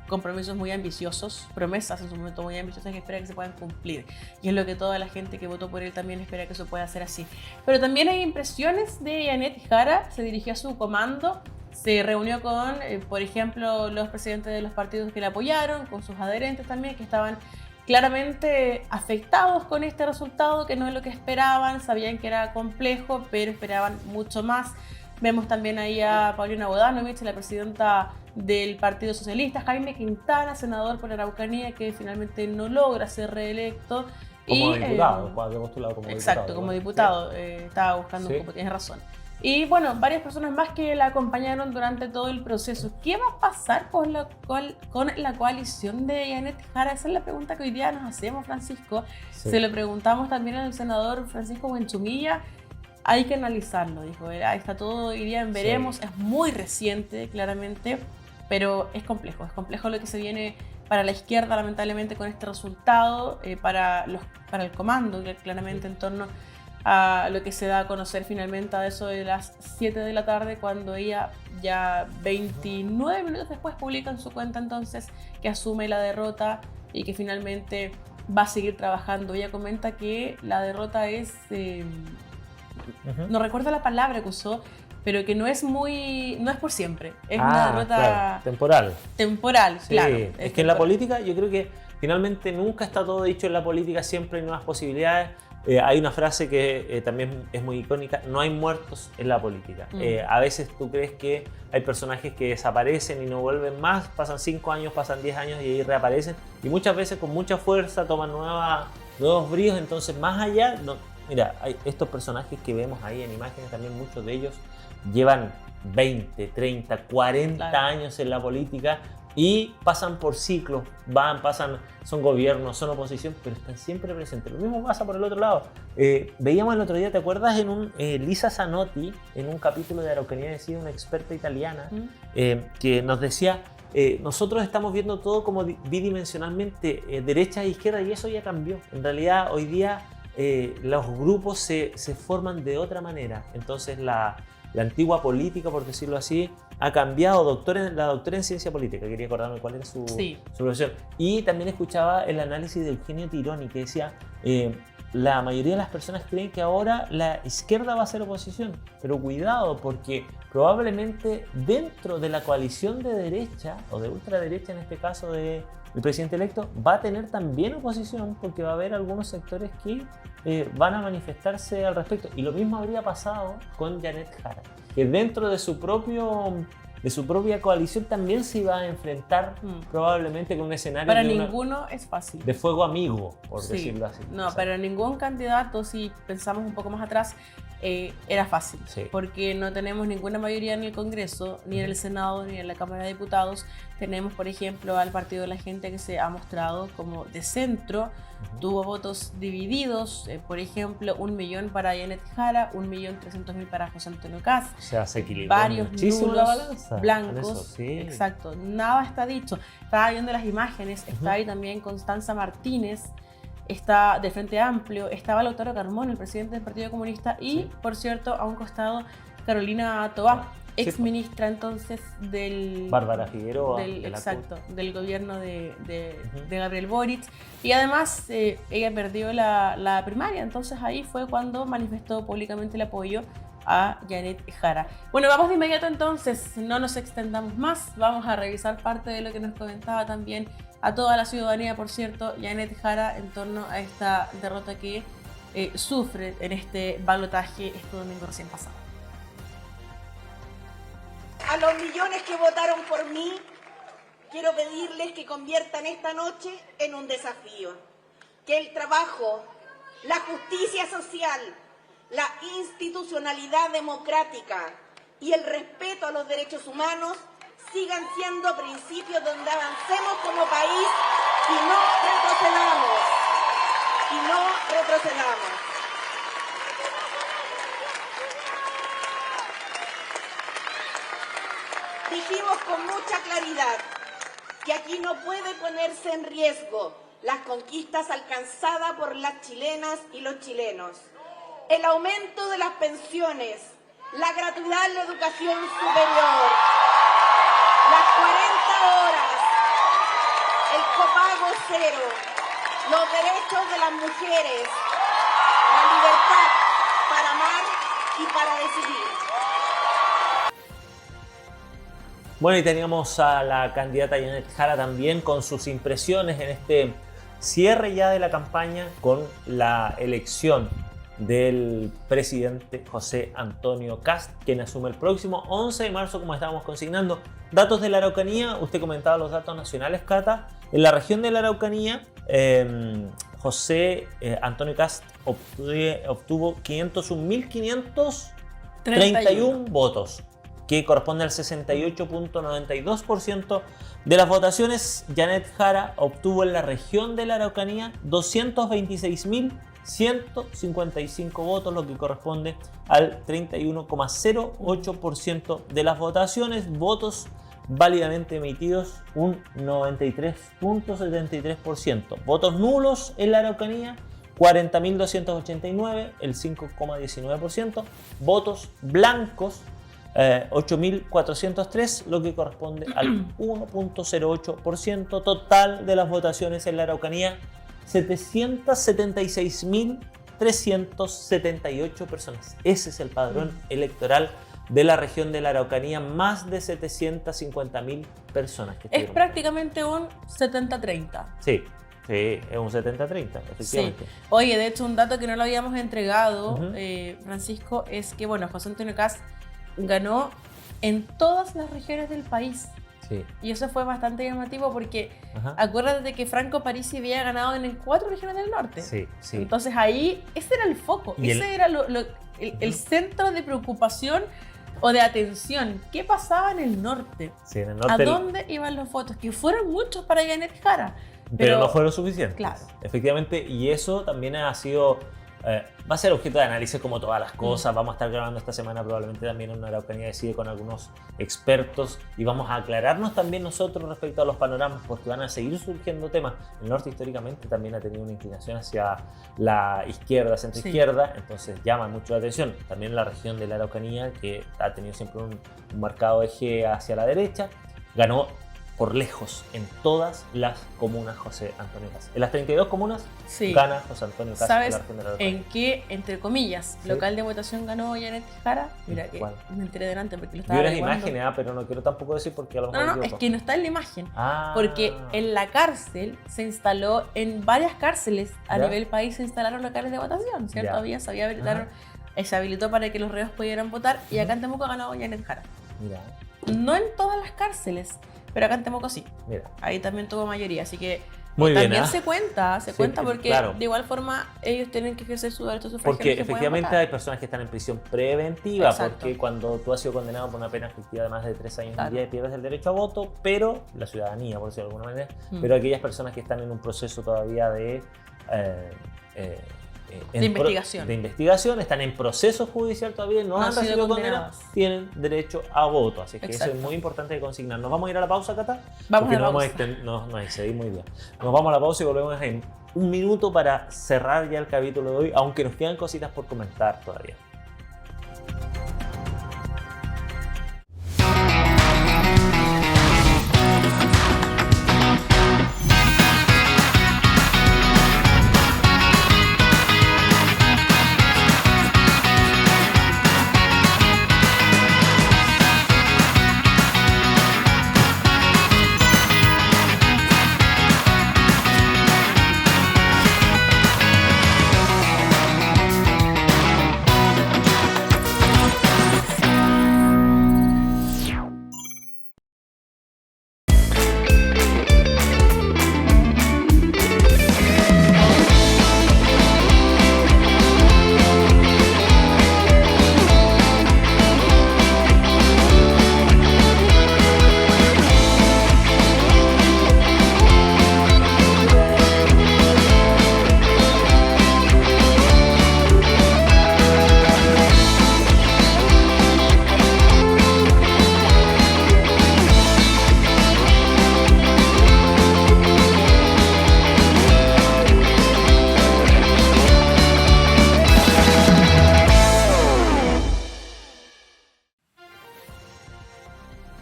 compromisos muy ambiciosos, promesas en su momento muy ambiciosas que espera que se puedan cumplir. Y es lo que toda la gente que votó por él también espera que eso pueda ser así. Pero también hay impresiones de Yanet Jara, se dirigió a su comando, se reunió con, por ejemplo, los presidentes de los partidos que le apoyaron, con sus adherentes también, que estaban claramente afectados con este resultado, que no es lo que esperaban, sabían que era complejo, pero esperaban mucho más. Vemos también ahí a Paulina Bodanovich, la presidenta del Partido Socialista, Jaime Quintana, senador por Araucanía, que finalmente no logra ser reelecto. Como diputado, cuando postulado como exacto, diputado. como diputado, Sí. estaba buscando Sí. un poco, tienes razón. Y bueno, varias personas más que la acompañaron durante todo el proceso. ¿Qué va a pasar con la coalición de Janet Jara? Esa es la pregunta que hoy día nos hacemos, Francisco. Sí. Se lo preguntamos también al senador Francisco Buenchumilla. Hay que analizarlo, dijo. Está todo hoy día en veremos. Sí. Es muy reciente, claramente, pero es complejo lo que se viene para la izquierda, lamentablemente, con este resultado, para el comando, claramente, en torno a lo que se da a conocer finalmente a eso de las 7 de la tarde, cuando ella ya 29 minutos después publica en su cuenta entonces que asume la derrota y que finalmente va a seguir trabajando. Ella comenta que la derrota es, no recuerdo la palabra que usó, pero que no es por siempre, es una derrota claro, temporal. Sí, claro. Es Es que en la política yo creo que finalmente nunca está todo dicho en la política, siempre hay nuevas posibilidades. Hay una frase que también es muy icónica: no hay muertos en la política. A veces tú crees que hay personajes que desaparecen y no vuelven más, pasan 5 años, pasan 10 años y ahí reaparecen, y muchas veces con mucha fuerza toman nuevos bríos. Entonces, más allá, mira, hay estos personajes que vemos ahí en imágenes, también muchos de ellos llevan 20, 30, 40 claro. años en la política y pasan por ciclos, son gobiernos, son oposición, pero están siempre presentes. Lo mismo pasa por el otro lado. Veíamos el otro día, ¿te acuerdas? Lisa Zanotti, en un capítulo de Araucanía decía, una experta italiana, que nos decía, nosotros estamos viendo todo como bidimensionalmente, derecha e izquierda, y eso ya cambió. En realidad, hoy día los grupos se forman de otra manera. Entonces la antigua política, por decirlo así, ha cambiado. La doctora en ciencia política, quería acordarme cuál era su profesión. Y también escuchaba el análisis de Eugenio Tironi, que decía, la mayoría de las personas creen que ahora la izquierda va a ser oposición, pero cuidado, porque probablemente dentro de la coalición de derecha, o de ultraderecha en este caso del presidente electo, va a tener también oposición, porque va a haber algunos sectores que van a manifestarse al respecto. Y lo mismo habría pasado con Janet Jara, que dentro de su propia coalición también se iba a enfrentar probablemente con un escenario para ninguno es fácil. De fuego amigo, por decirlo así. No, para ningún candidato, si pensamos un poco más atrás, era fácil, porque no tenemos ninguna mayoría en el Congreso, ni en el Senado, ni en la Cámara de Diputados. Tenemos, por ejemplo, al Partido de la Gente, que se ha mostrado como de centro, tuvo votos divididos, por ejemplo, 1 millón para Janet Jara, 1.300.000 para José Antonio Kast, o sea, se equilibró varios muchísimo nulos la balanza, blancos, exacto, nada está dicho. Estaba viendo las imágenes, está ahí también Constanza Martínez, está del Frente Amplio, estaba Lautaro Carmona, el presidente del Partido Comunista, y por cierto, a un costado, Carolina Toá, ex ministra entonces del... Bárbara Figueroa. Del gobierno de Gabriel Boric. Y además ella perdió la primaria, entonces ahí fue cuando manifestó públicamente el apoyo a Janet Jara. Bueno, vamos de inmediato entonces, no nos extendamos más, vamos a revisar parte de lo que nos comentaba también a toda la ciudadanía, por cierto, Janet Jara, en torno a esta derrota que sufre en este balotaje este domingo recién pasado. A los millones que votaron por mí, quiero pedirles que conviertan esta noche en un desafío. Que el trabajo, la justicia social, la institucionalidad democrática y el respeto a los derechos humanos sigan siendo principios donde avancemos como país y no retrocedamos. Dijimos con mucha claridad que aquí no puede ponerse en riesgo las conquistas alcanzadas por las chilenas y los chilenos. El aumento de las pensiones, la gratuidad en la educación superior, las 40 horas, el copago cero, los derechos de las mujeres, la libertad para amar y para decidir. Bueno, y teníamos a la candidata Janet Jara también con sus impresiones en este cierre ya de la campaña con la elección del presidente José Antonio Kast, quien asume el próximo 11 de marzo, como estábamos consignando. Datos de la Araucanía, usted comentaba los datos nacionales, Cata. En la región de la Araucanía, José Antonio Kast obtuvo 501.531 votos, que corresponde al 68.92% de las votaciones. Janet Jara obtuvo en la región de la Araucanía 226.155 votos, lo que corresponde al 31,08% de las votaciones. Votos válidamente emitidos, un 93.73%. Votos nulos en la Araucanía, 40.289, el 5,19%. Votos blancos, 8.403, lo que corresponde al 1.08%. Total de las votaciones en la Araucanía, 776.378 personas. Ese es el padrón electoral de la región de la Araucanía, más de 750.000 personas. Que es prácticamente un 70-30. Sí, es un 70-30, efectivamente. Sí. Oye, de hecho, un dato que no lo habíamos entregado, Francisco, es que, bueno, José Antonio Kast ganó en todas las regiones del país. Sí. Y eso fue bastante llamativo porque acuérdate que Franco Parisi había ganado en 4 regiones del norte. Sí, sí. Entonces ahí, ese era el foco, ese era el centro de preocupación o de atención. ¿Qué pasaba en el norte? Sí, en el norte. ¿A dónde iban los votos? Que fueron muchos para Janet Jara. Pero no fueron suficientes. Claro. Efectivamente, y eso también ha sido... va a ser objeto de análisis como todas las cosas. Vamos a estar grabando esta semana probablemente también en una Araucanía Decide con algunos expertos y vamos a aclararnos también nosotros respecto a los panoramas, porque van a seguir surgiendo temas. El norte históricamente también ha tenido una inclinación hacia la izquierda, centro-izquierda, entonces llama mucho la atención. También la región de la Araucanía, que ha tenido siempre un marcado eje hacia la derecha, ganó por lejos en todas las comunas José Antonio Kast. En las 32 comunas gana José Antonio Kast. ¿Sabes en qué, entre comillas, local de votación ganó Janet Jara? Mira, que me enteré delante porque lo estaba viendo. Vi las imágenes, pero no quiero tampoco decir porque a lo mejor... No, es que no está en la imagen. Porque en la cárcel se instaló, en varias cárceles a nivel país se instalaron locales de votación, ¿cierto? Se habilitó para que los reos pudieran votar y acá en Temuco ganó Janet Jara. Mira. No en todas las cárceles, pero acá en Temuco sí. Mira. Ahí también tuvo mayoría, así que también se cuenta porque de igual forma ellos tienen que ejercer su derecho sufragio. Porque efectivamente hay personas que están en prisión preventiva. Exacto. Porque cuando tú has sido condenado por una pena efectiva de más de 3 años y día, pierdes el derecho a voto, pero la ciudadanía, por decirlo de alguna manera, pero aquellas personas que están en un proceso todavía de investigación, están en proceso judicial todavía, no han recibido condenados, tienen derecho a voto. Así que eso es muy importante de consignar. ¿Nos vamos a ir a la pausa, Cata? Vamos a la pausa. Nos excedimos muy bien. Nos vamos a la pausa y volvemos en un minuto para cerrar ya el capítulo de hoy, aunque nos quedan cositas por comentar todavía.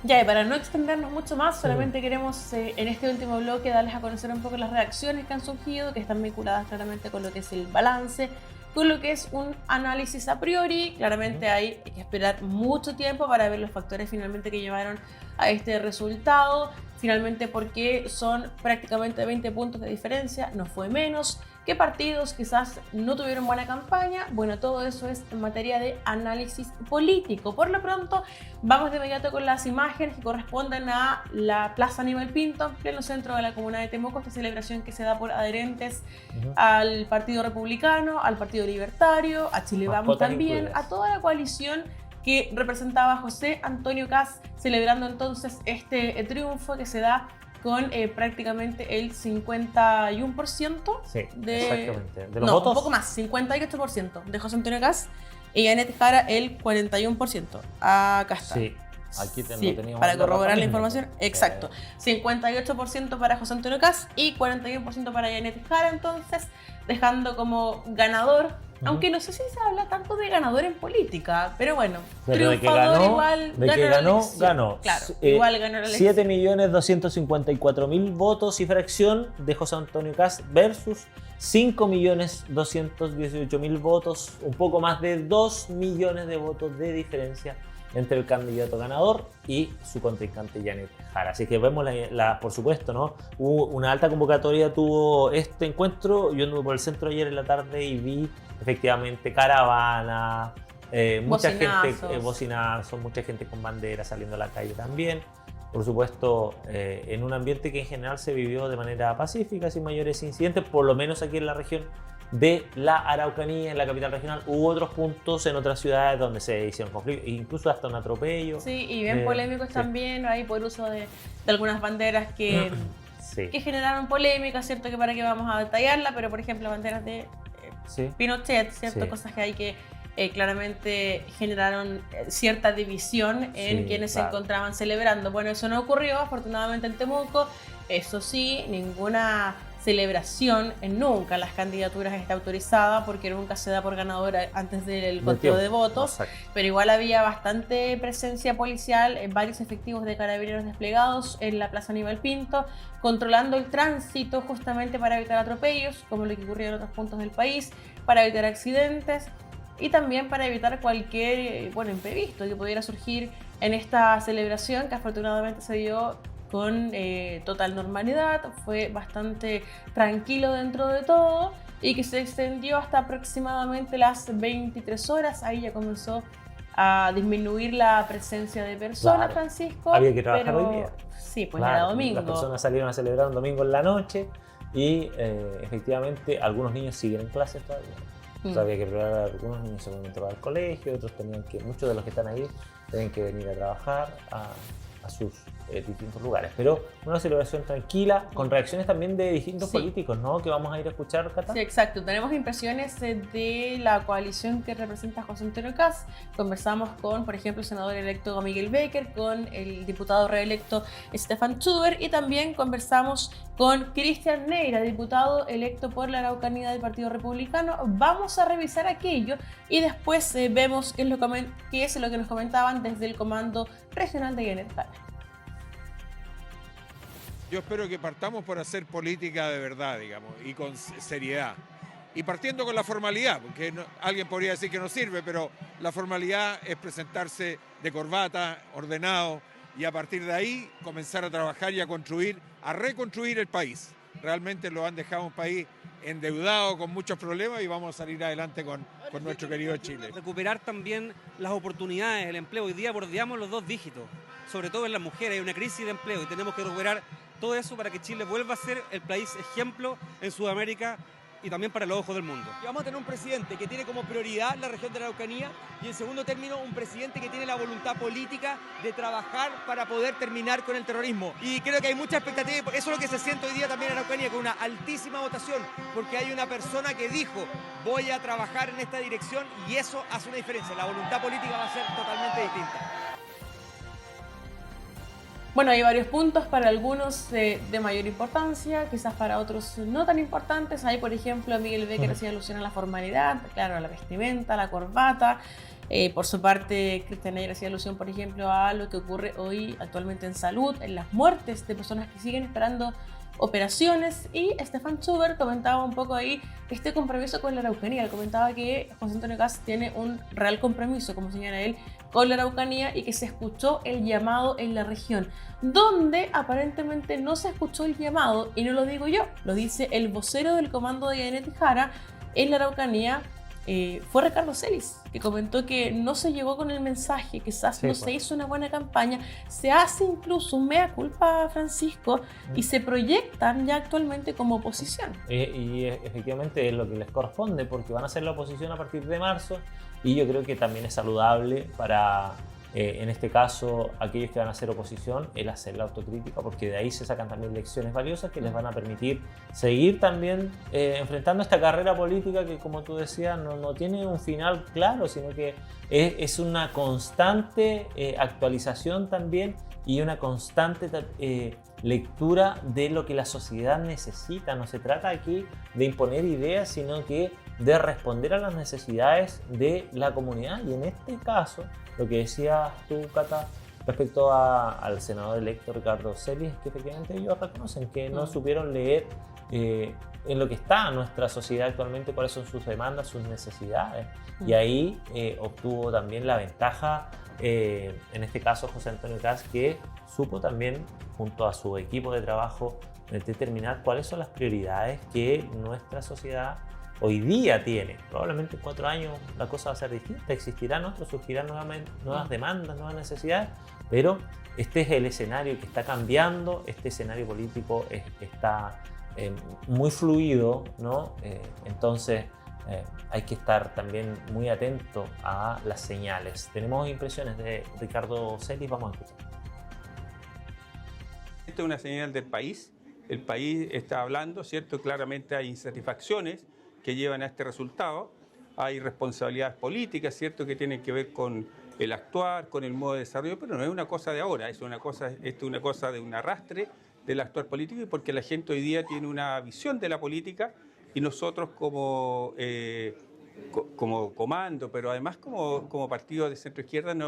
Ya, y para no extendernos mucho más, solamente queremos en este último bloque darles a conocer un poco las reacciones que han surgido, que están vinculadas claramente con lo que es el balance con lo que es un análisis a priori. Claramente hay que esperar mucho tiempo para ver los factores finalmente que llevaron a este resultado. Finalmente, porque son prácticamente 20 puntos de diferencia, no fue menos. ¿Qué partidos quizás no tuvieron buena campaña? Bueno, todo eso es en materia de análisis político. Por lo pronto, vamos de inmediato con las imágenes que corresponden a la Plaza Aníbal Pinto, en pleno centro de la comuna de Temuco, esta celebración que se da por adherentes al Partido Republicano, al Partido Libertario, a Chile Vamos también, a toda la coalición que representaba a José Antonio Kast, celebrando entonces este triunfo que se da con prácticamente el 51% exactamente. ¿De los votos? Un poco más, 58% de José Antonio Kast y Janet Jara el 41%. Acá está. Sí, aquí lo teníamos. Para corroborar la información, exacto. 58% para José Antonio Kast y 41% para Janet Jara, entonces, dejando como ganador. Aunque no sé si se habla tanto de ganador en política, pero bueno, pero triunfador igual ganó. Claro, igual ganó la elección. 7.254.000 votos y fracción de José Antonio Kast versus 5.218.000 votos, un poco más de 2 millones de votos de diferencia entre el candidato ganador y su contrincante Janet Jara. Así que vemos, por supuesto, ¿no? Hubo una alta convocatoria, tuvo este encuentro. Yo anduve por el centro ayer en la tarde y vi efectivamente caravana, mucha gente, bocinazos, mucha gente con banderas saliendo a la calle también. Por supuesto, en un ambiente que en general se vivió de manera pacífica, sin mayores incidentes, por lo menos aquí en la región de la Araucanía, en la capital regional. Hubo otros puntos en otras ciudades donde se hicieron conflictos, incluso hasta un atropello. Sí, y bien polémicos también, ahí por uso de algunas banderas que generaron polémica, ¿cierto? Que para qué vamos a detallarla, pero por ejemplo banderas de Pinochet, ¿cierto? Cosas que hay que claramente generaron cierta división en quienes se encontraban celebrando. Bueno, eso no ocurrió afortunadamente en Temuco. Eso sí, ninguna celebración, nunca las candidaturas está autorizada porque nunca se da por ganadora antes del conteo de votos, pero igual había bastante presencia policial, varios efectivos de carabineros desplegados en la Plaza Aníbal Pinto, controlando el tránsito justamente para evitar atropellos, como lo que ocurrió en otros puntos del país, para evitar accidentes y también para evitar cualquier imprevisto que pudiera surgir en esta celebración que afortunadamente se dio con total normalidad, fue bastante tranquilo dentro de todo y que se extendió hasta aproximadamente las 23 horas. Ahí ya comenzó a disminuir la presencia de personas, Francisco. Había que trabajar hoy día. Sí, pues era domingo. Las personas salieron a celebrar un domingo en la noche y efectivamente algunos niños siguen en clases todavía. Había que preparar, algunos niños seguramente para el colegio, otros muchos de los que están ahí tienen que venir a trabajar a sus distintos lugares, pero una celebración tranquila, con reacciones también de distintos políticos, ¿no? Que vamos a ir a escuchar, Cata. Sí, exacto. Tenemos impresiones de la coalición que representa a José Antonio Kast. Conversamos con, por ejemplo, el senador electo Miguel Becker, con el diputado reelecto Stefan Schuber y también conversamos con Cristian Neira, diputado electo por la Araucanía del Partido Republicano. Vamos a revisar aquello y después vemos qué es lo que nos comentaban desde el Comando Regional de Janet Jara. Yo espero que partamos por hacer política de verdad, digamos, y con seriedad. Y partiendo con la formalidad, porque alguien podría decir que no sirve, pero la formalidad es presentarse de corbata, ordenado, y a partir de ahí comenzar a trabajar y a reconstruir el país. Realmente lo han dejado un país endeudado, con muchos problemas, y vamos a salir adelante con nuestro querido Chile. Recuperar también las oportunidades, el empleo. Hoy día bordeamos los 2 dígitos, sobre todo en las mujeres. Hay una crisis de empleo y tenemos que recuperar todo eso para que Chile vuelva a ser el país ejemplo en Sudamérica y también para los ojos del mundo. Y vamos a tener un presidente que tiene como prioridad la región de la Araucanía y en segundo término un presidente que tiene la voluntad política de trabajar para poder terminar con el terrorismo. Y creo que hay mucha expectativa, eso es lo que se siente hoy día también en Araucanía, con una altísima votación, porque hay una persona que dijo voy a trabajar en esta dirección y eso hace una diferencia. La voluntad política va a ser totalmente distinta. Bueno, hay varios puntos, para algunos de mayor importancia, quizás para otros no tan importantes. Hay, por ejemplo, Miguel Becker hacía alusión a la formalidad, claro, a la vestimenta, a la corbata. Por su parte, Cristian Neira hacía alusión, por ejemplo, a lo que ocurre hoy actualmente en salud, en las muertes de personas que siguen esperando operaciones. Y Stefan Schubert comentaba un poco ahí este compromiso con la Araucanía. Él comentaba que José Antonio Kast tiene un real compromiso, como señala él, con la Araucanía, y que se escuchó el llamado en la región, donde aparentemente no se escuchó el llamado, y no lo digo yo, lo dice el vocero del comando de Yanet Jara en la Araucanía. Fue Ricardo Celis, que comentó que no se llegó con el mensaje, quizás no se hizo una buena campaña, se hace incluso un mea culpa, Francisco, y se proyectan ya actualmente como oposición. Y efectivamente es lo que les corresponde, porque van a ser la oposición a partir de marzo, y yo creo que también es saludable para, en este caso, aquellos que van a hacer oposición, el hacer la autocrítica, porque de ahí se sacan también lecciones valiosas que les van a permitir seguir también enfrentando esta carrera política que, como tú decías, no tiene un final claro, sino que es una constante actualización también y una constante lectura de lo que la sociedad necesita. No se trata aquí de imponer ideas, sino que de responder a las necesidades de la comunidad. Y en este caso, lo que decías tú, Cata, respecto al senador electo Ricardo Celis, es que efectivamente ellos reconocen que no supieron leer en lo que está nuestra sociedad actualmente, cuáles son sus demandas, sus necesidades. Y ahí obtuvo también la ventaja, en este caso José Antonio Kast, que supo también, junto a su equipo de trabajo, determinar cuáles son las prioridades que nuestra sociedad hoy día tiene. Probablemente en 4 años la cosa va a ser distinta, existirán otros, surgirán nuevas demandas, nuevas necesidades, pero este es el escenario que está cambiando, este escenario político está muy fluido, ¿no? Entonces hay que estar también muy atento a las señales. Tenemos impresiones de Ricardo Celis, vamos a escuchar. Esto es una señal del país. El país está hablando, ¿cierto? Claramente hay insatisfacciones que llevan a este resultado. Hay responsabilidades políticas, ¿cierto?, que tienen que ver con el actuar, con el modo de desarrollo, pero no es una cosa de ahora, esto es una cosa de un arrastre del actuar político, y porque la gente hoy día tiene una visión de la política, y nosotros como comando, pero además como partido de centro izquierda no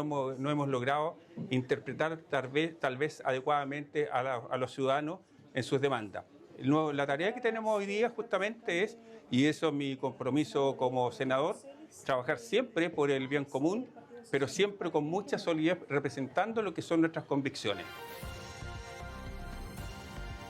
hemos logrado interpretar tal vez adecuadamente a los ciudadanos en sus demandas. La tarea que tenemos hoy día justamente es, y eso es mi compromiso como senador, trabajar siempre por el bien común, pero siempre con mucha solidez, representando lo que son nuestras convicciones.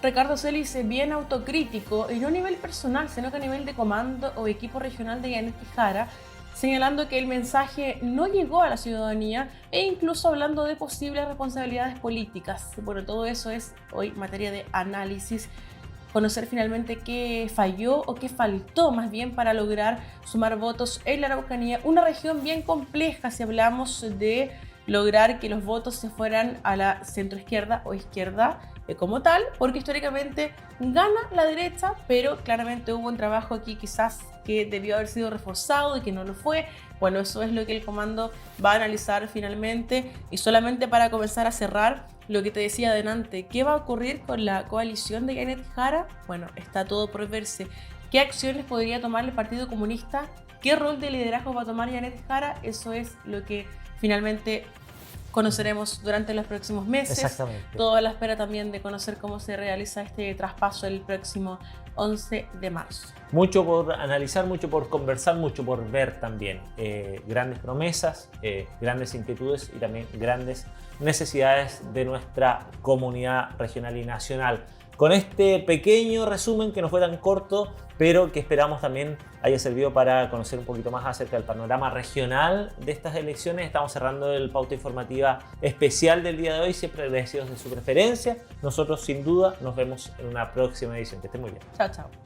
Ricardo Celis es bien autocrítico, y no a nivel personal, sino que a nivel de comando o equipo regional de Yanet Jara, señalando que el mensaje no llegó a la ciudadanía e incluso hablando de posibles responsabilidades políticas. Bueno, todo eso es hoy materia de análisis, conocer finalmente qué falló o qué faltó más bien para lograr sumar votos en la Araucanía, una región bien compleja si hablamos de lograr que los votos se fueran a la centroizquierda o izquierda como tal, porque históricamente gana la derecha, pero claramente hubo un trabajo aquí quizás que debió haber sido reforzado y que no lo fue. Bueno, eso es lo que el comando va a analizar finalmente. Y solamente para comenzar a cerrar lo que te decía adelante, ¿qué va a ocurrir con la coalición de Yanet Jara? Bueno, está todo por verse. ¿Qué acciones podría tomar el Partido Comunista? ¿Qué rol de liderazgo va a tomar Yanet Jara? Eso es lo que finalmente conoceremos durante los próximos meses. Exactamente. Toda la espera también de conocer cómo se realiza este traspaso el próximo 11 de marzo. Mucho por analizar, mucho por conversar, mucho por ver también. Grandes promesas, grandes inquietudes y también grandes necesidades de nuestra comunidad regional y nacional. Con este pequeño resumen que no fue tan corto, pero que esperamos también haya servido para conocer un poquito más acerca del panorama regional de estas elecciones. Estamos cerrando el pauta informativa especial del día de hoy, siempre agradecidos de su preferencia. Nosotros sin duda nos vemos en una próxima edición. Que estén muy bien. Chao, chao.